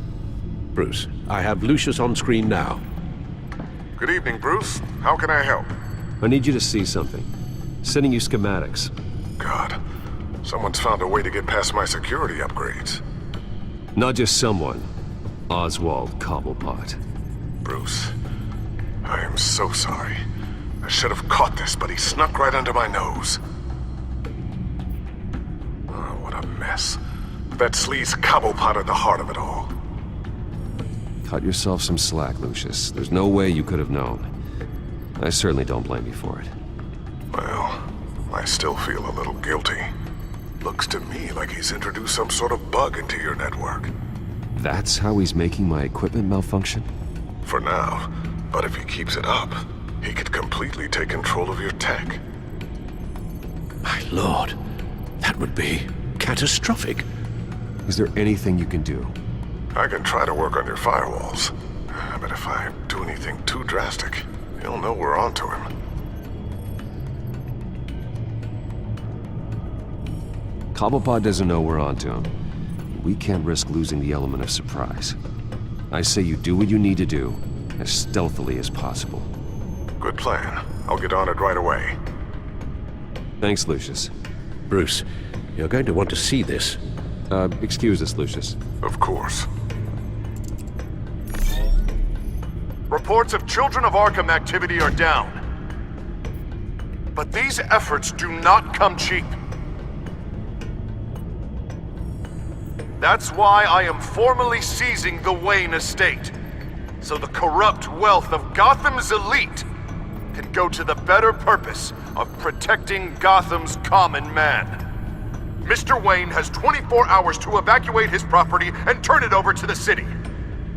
Bruce, I have Lucius on screen now. Good evening, Bruce. How can I help? I need you to see something. Sending you schematics. God, someone's found a way to get past my security upgrades. Not just someone. Oswald Cobblepot. Bruce, I am so sorry. I should have caught this, but he snuck right under my nose. Oh, what a mess. That sleaze Cobblepot at the heart of it all. Cut yourself some slack, Lucius. There's no way you could have known. I certainly don't blame you for it. Well, I still feel a little guilty. Looks to me like he's introduced some sort of bug into your network. That's how he's making my equipment malfunction? For now, but if he keeps it up, he could completely take control of your tech. My lord, that would be catastrophic. Is there anything you can do? I can try to work on your firewalls, but if I do anything too drastic, he'll know we're onto him. Cobblepot doesn't know we're onto him. we can't risk losing the element of surprise. I say you do what you need to do, as stealthily as possible. Good plan. I'll get on it right away. Thanks, Lucius. Bruce, you're going to want to see this. Excuse us, Lucius. Of course. Reports of Children of Arkham activity are down. But these efforts do not come cheap. That's why I am formally seizing the Wayne estate, so the corrupt wealth of Gotham's elite can go to the better purpose of protecting Gotham's common man. Mr. Wayne has 24 hours to evacuate his property and turn it over to the city,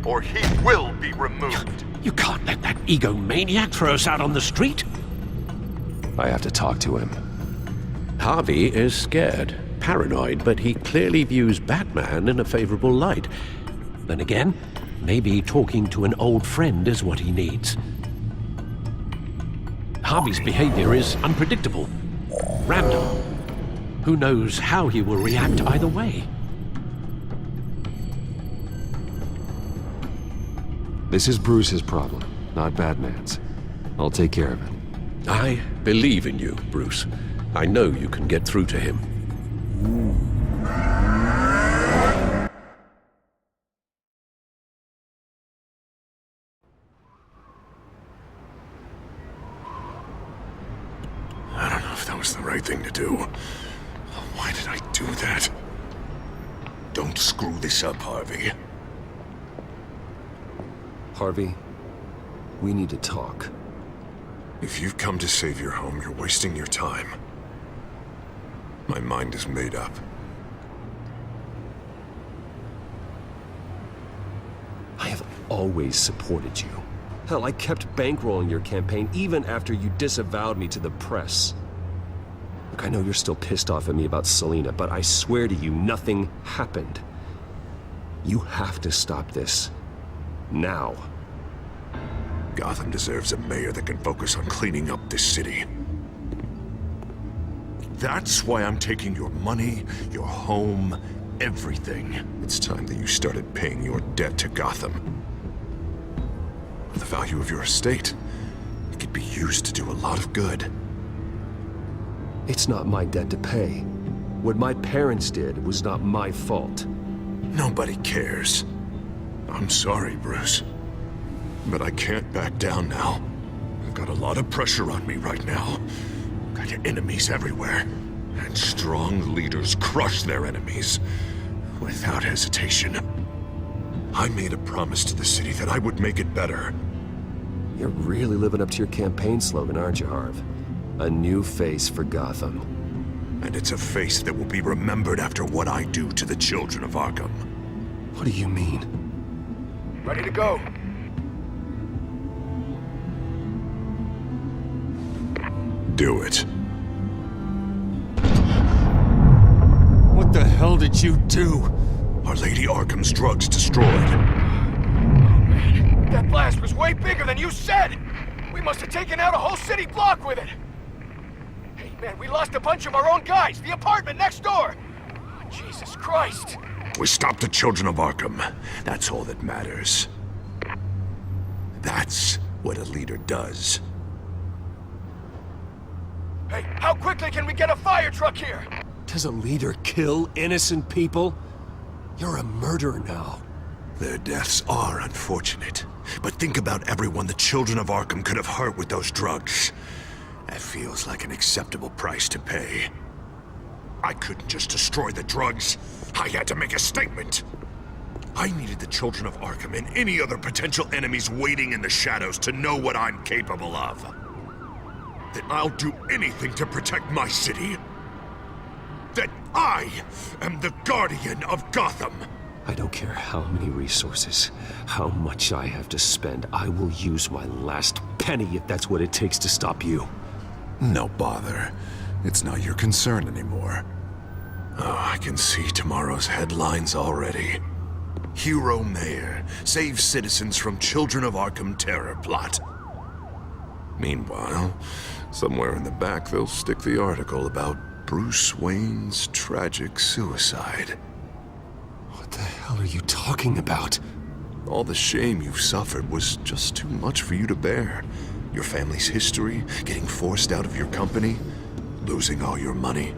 or he will be removed. You can't let that egomaniac throw us out on the street. I have to talk to him. Harvey is scared, paranoid, but he clearly views Batman in a favorable light. Then again, maybe talking to an old friend is what he needs. Harvey's behavior is unpredictable, random. Who knows how he will react either way? This is Bruce's problem, not Batman's. I'll take care of it. I believe in you, Bruce. I know you can get through to him. I don't know if that was the right thing to do. Why did I do that? Don't screw this up, Harvey. Harvey, we need to talk. If you've come to save your home, you're wasting your time. My mind is made up. I have always supported you. Hell, I kept bankrolling your campaign even after you disavowed me to the press. Look, I know you're still pissed off at me about Selina, but I swear to you, nothing happened. You have to stop this. Now. Gotham deserves a mayor that can focus on cleaning up this city. That's why I'm taking your money, your home, everything. It's time that you started paying your debt to Gotham. For the value of your estate, it could be used to do a lot of good. It's not my debt to pay. What my parents did was not my fault. Nobody cares. I'm sorry, Bruce. But I can't back down now. I've got a lot of pressure on me right now. Got enemies everywhere. And strong leaders crush their enemies without hesitation. I made a promise to the city that I would make it better. You're really living up to your campaign slogan, aren't you, Harv? A new face for Gotham. And it's a face that will be remembered after what I do to the children of Arkham. What do you mean? Ready to go. Do it. What the hell did you do? Our Lady Arkham's drugs destroyed. Man, that blast was way bigger than you said! We must have taken out a whole city block with it! Hey man, we lost a bunch of our own guys! The apartment next door! Oh, Jesus Christ! We stopped the children of Arkham. That's all that matters. That's what a leader does. Hey, how quickly can we get a fire truck here? Does a leader kill innocent people? You're a murderer now. Their deaths are unfortunate. But think about everyone the children of Arkham could have hurt with those drugs. That feels like an acceptable price to pay. I couldn't just destroy the drugs. I had to make a statement. I needed the children of Arkham and any other potential enemies waiting in the shadows to know what I'm capable of. That I'll do anything to protect my city. That I am the guardian of Gotham. I don't care how many resources, how much I have to spend. I will use my last penny if that's what it takes to stop you. No bother. It's not your concern anymore. Oh, I can see tomorrow's headlines already. Hero Mayor saves citizens from Children of Arkham terror plot. Meanwhile, somewhere in the back they'll stick the article about Bruce Wayne's tragic suicide. the hell are you talking about? All the shame you've suffered was just too much for you to bear. Your family's history, getting forced out of your company, losing all your money.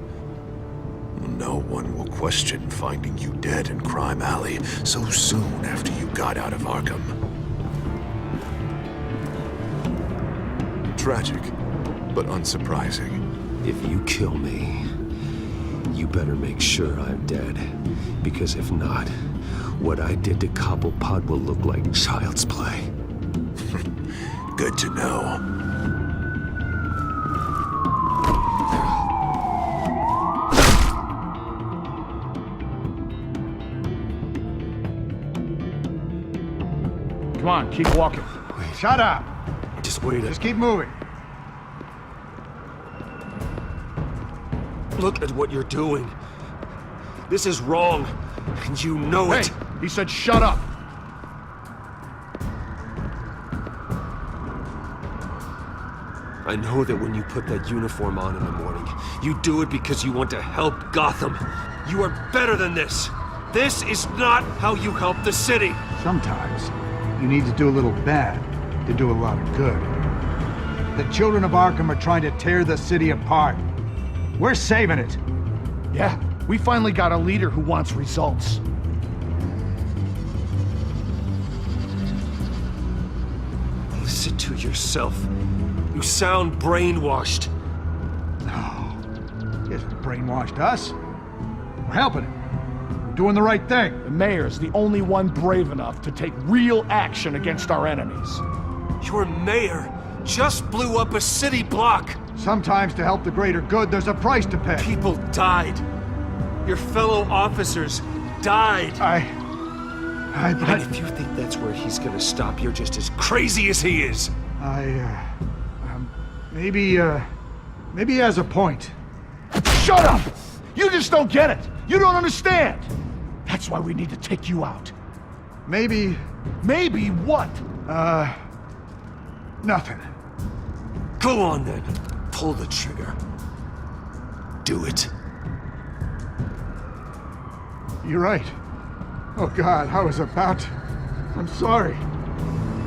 No one will question finding you dead in Crime Alley so soon after you got out of Arkham. Tragic, but unsurprising. If you kill me, you better make sure I'm dead. Because if not, what I did to Cobblepot will look like child's play. Good to know. Come on, keep walking. Shut up! Just wait. Just keep moving. Look at what you're doing. This is wrong, and you know it. Hey, he said shut up. I know that when you put that uniform on in the morning, you do it because you want to help Gotham. You are better than this. This is not how you help the city. Sometimes you need to do a little bad to do a lot of good. The children of Arkham are trying to tear the city apart. We're saving it. Yeah, we finally got a leader who wants results. Listen to yourself. You sound brainwashed. No, he hasn't brainwashed us. We're helping him. We're doing the right thing. The mayor's the only one brave enough to take real action against our enemies. Your mayor just blew up a city block. Sometimes to help the greater good, there's a price to pay. People died. Your fellow officers died. But if you think that's where he's gonna stop, you're just as crazy as he is. Maybe he has a point. Shut up! You just don't get it! You don't understand! That's why we need to take you out. Maybe what? Nothing. Go on then. Pull the trigger. Do it. You're right. Oh God, I was about to... I'm sorry.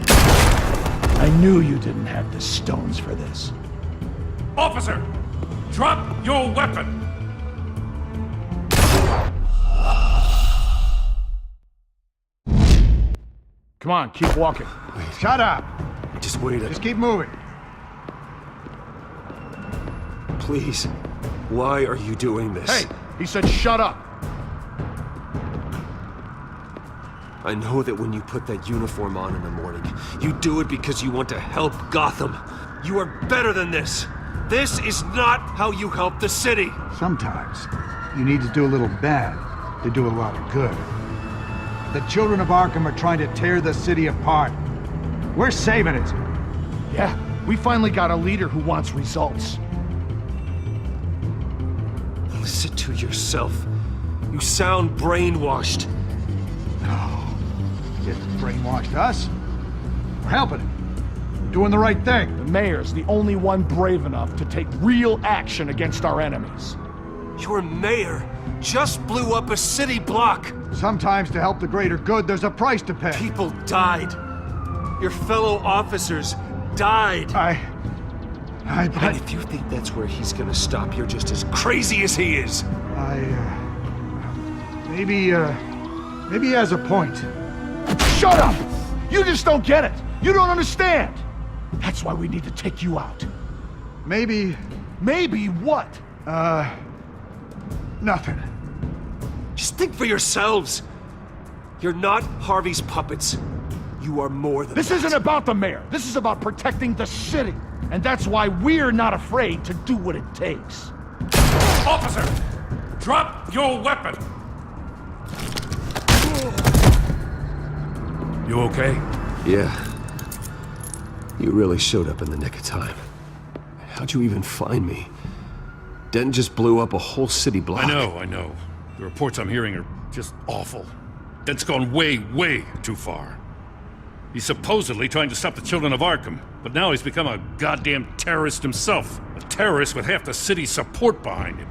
I knew you didn't have the stones for this. Officer! Drop your weapon! Come on, keep walking. Shut up! Just wait. Just keep moving. Please. Why are you doing this? Hey, he said shut up. I know that when you put that uniform on in the morning, you do it because you want to help Gotham. You are better than this. This is not how you help the city. Sometimes you need to do a little bad to do a lot of good. The children of Arkham are trying to tear the city apart. We're saving it. Yeah, we finally got a leader who wants results. Listen to yourself. You sound brainwashed. No, he hasn't brainwashed us. We're helping him. We're doing the right thing. The mayor's the only one brave enough to take real action against our enemies. Your mayor just blew up a city block. Sometimes to help the greater good, there's a price to pay. People died. Your fellow officers died. And if you think that's where he's gonna stop, you're just as crazy as he is. Maybe he has a point. Shut up! You just don't get it! You don't understand! That's why we need to take you out. Maybe what? Nothing. Just think for yourselves. You're not Harvey's puppets. You are more than This that. isn't about the mayor. This is about protecting the city. And that's why we're not afraid to do what it takes. Officer! Drop your weapon! You okay? Yeah. You really showed up in the nick of time. How'd you even find me? Den just blew up a whole city block. I know. The reports I'm hearing are just awful. Den's gone way, way too far. He's supposedly trying to stop the children of Arkham, but now he's become a goddamn terrorist himself. A terrorist with half the city's support behind him.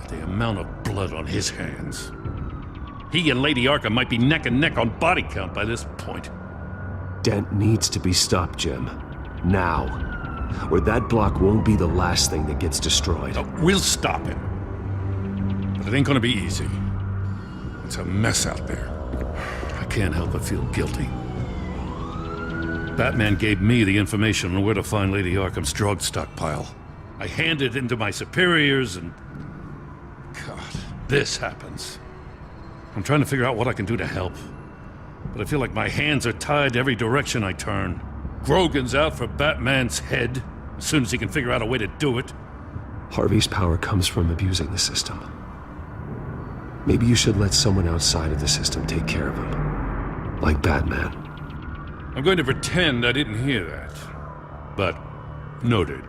The amount of blood on his hands. He and Lady Arkham might be neck and neck on body count by this point. Dent needs to be stopped, Jim. Now. Or that block won't be the last thing that gets destroyed. We'll stop him. But it ain't gonna be easy. It's a mess out there. I can't help but feel guilty. Batman gave me the information on where to find Lady Arkham's drug stockpile. I handed it into my superiors and... God, this happens. I'm trying to figure out what I can do to help. But I feel like my hands are tied every direction I turn. Grogan's out for Batman's head, as soon as he can figure out a way to do it. Harvey's power comes from abusing the system. Maybe you should let someone outside of the system take care of him. Like Batman. I'm going to pretend I didn't hear that. But, noted.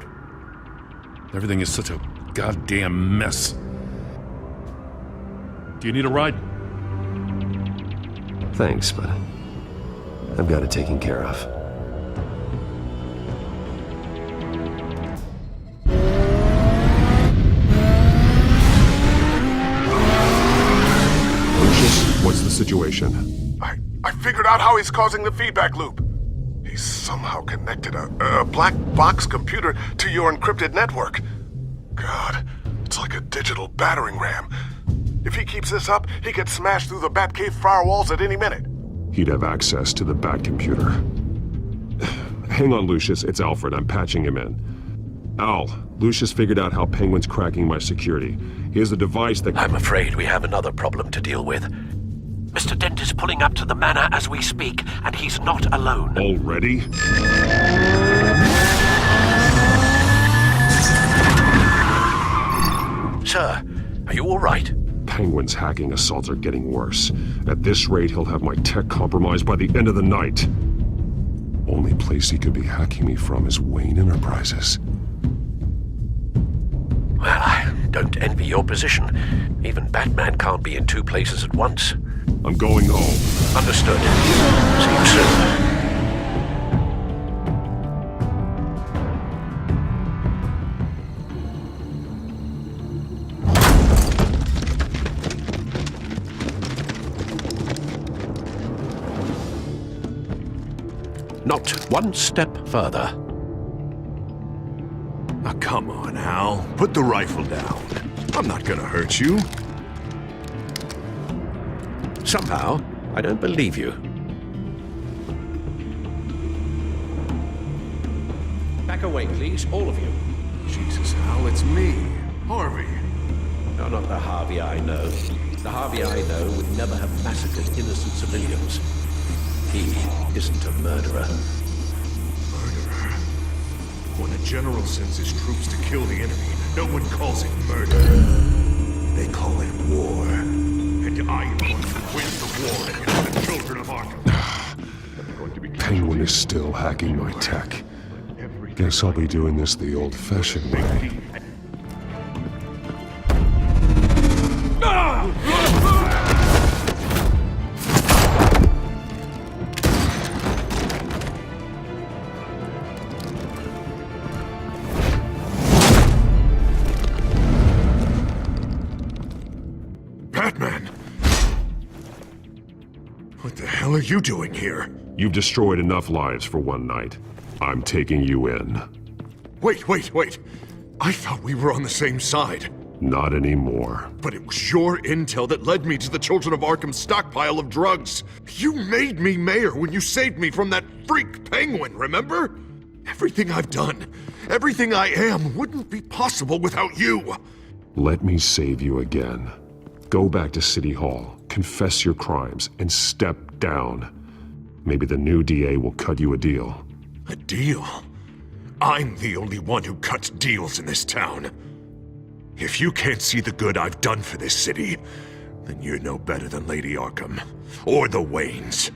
Everything is such a goddamn mess. Do you need a ride? Thanks, but I've got it taken care of. What's the situation? I figured out how he's causing the feedback loop. He's somehow connected a black box computer to your encrypted network. God, it's like a digital battering ram. If he keeps this up, he could smash through the Batcave firewalls at any minute. He'd have access to the Bat computer. Hang on, Lucius. It's Alfred. I'm patching him in. Al, Lucius figured out how Penguin's cracking my security. He has a device that... I'm afraid we have another problem to deal with. Mr. Dent is pulling up to the manor as we speak, and he's not alone. Already? Sir, are you all right? Penguin's hacking assaults are getting worse. At this rate, he'll have my tech compromised by the end of the night. Only place he could be hacking me from is Wayne Enterprises. Well, I don't envy your position. Even Batman can't be in two places at once. I'm going home. Understood. See you soon. Not one step further. Now, come on, Al. Put the rifle down. I'm not gonna hurt you. Somehow, I don't believe you. Back away, please, all of you. Jesus, Al, it's me, Harvey. No, not the Harvey I know. The Harvey I know would never have massacred innocent civilians. He isn't a murderer. Murderer? When a general sends his troops to kill the enemy, no one calls it murder. They call it war. And I am going to win the war against the children of Arkham. Penguin is still hacking my tech. Guess I'll be doing this the old-fashioned way. Batman! What the hell are you doing here? You've destroyed enough lives for one night. I'm taking you in. Wait. I thought we were on the same side. Not anymore. But it was your intel that led me to the Children of Arkham's stockpile of drugs. You made me mayor when you saved me from that freak Penguin, remember? Everything I've done, everything I am, wouldn't be possible without you. Let me save you again. Go back to City Hall, confess your crimes, and step down. Maybe the new DA will cut you a deal. A deal? I'm the only one who cuts deals in this town. If you can't see the good I've done for this city, then you're no better than Lady Arkham, or the Waynes.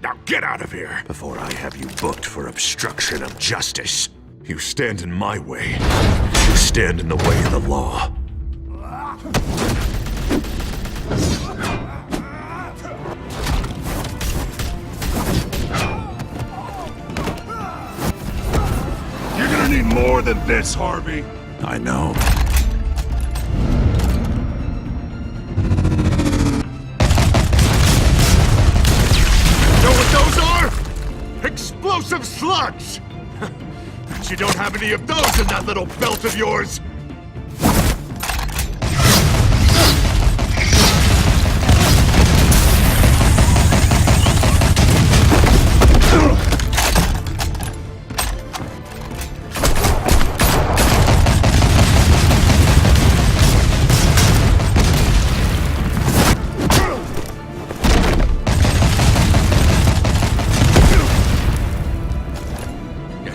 Now get out of here, before I have you booked for obstruction of justice. You stand in my way, you stand in the way of the law. You're gonna need more than this, Harvey. I know. explosive slugs! Bet you don't have any of those in that little belt of yours!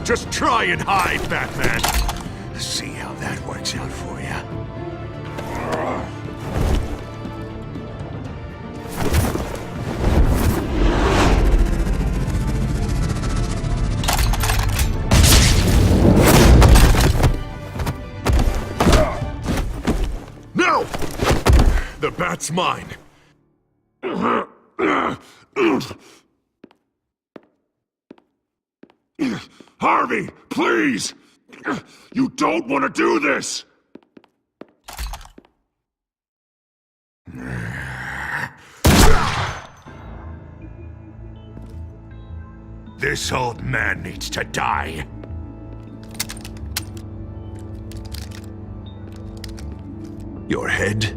Just try and hide, Batman. See how that works out for you. No! The bat's mine. Harvey, please! You don't want to do this! This old man needs to die. Your head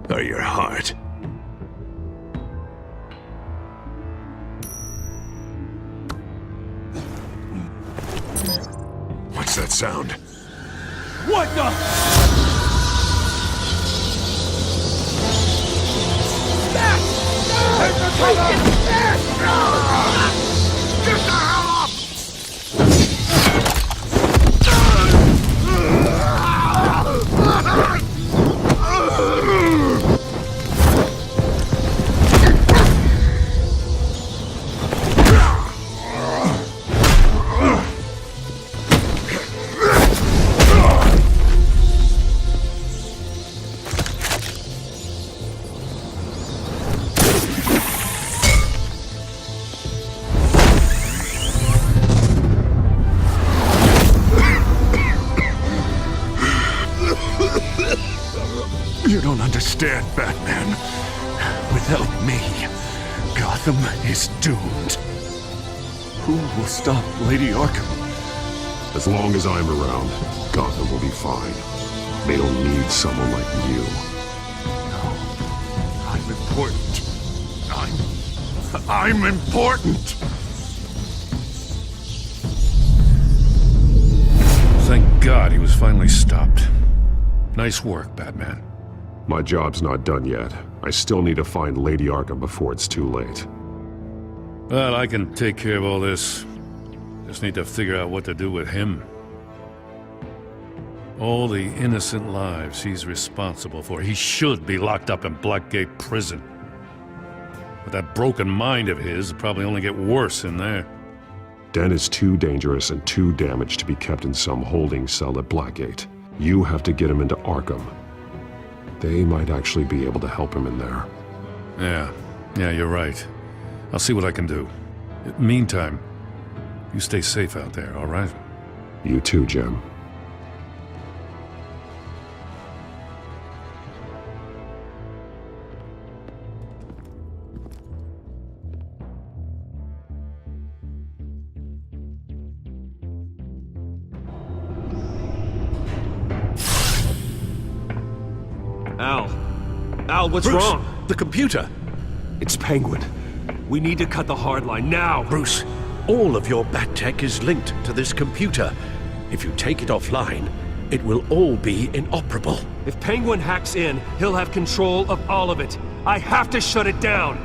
or your heart? What's that sound? What the? Get the hell up! You don't understand, Batman. Without me, Gotham is doomed. Who will stop Lady Arkham? As long as I'm around, Gotham will be fine. They don't need someone like you. No, I'm important. I'm important! Thank God he was finally stopped. Nice work, Batman. My job's not done yet. I still need to find Lady Arkham before it's too late. Well, I can take care of all this. Just need to figure out what to do with him. All the innocent lives he's responsible for. He should be locked up in Blackgate Prison. But that broken mind of his will probably only get worse in there. Den is too dangerous and too damaged to be kept in some holding cell at Blackgate. You have to get him into Arkham. They might actually be able to help him in there. Yeah, you're right. I'll see what I can do. Meantime, you stay safe out there, all right? You too, Jim. Al, what's Bruce, wrong? The computer. It's Penguin. We need to cut the hard line now. Bruce, all of your bat tech is linked to this computer. If you take it offline, it will all be inoperable. If Penguin hacks in, he'll have control of all of it. I have to shut it down.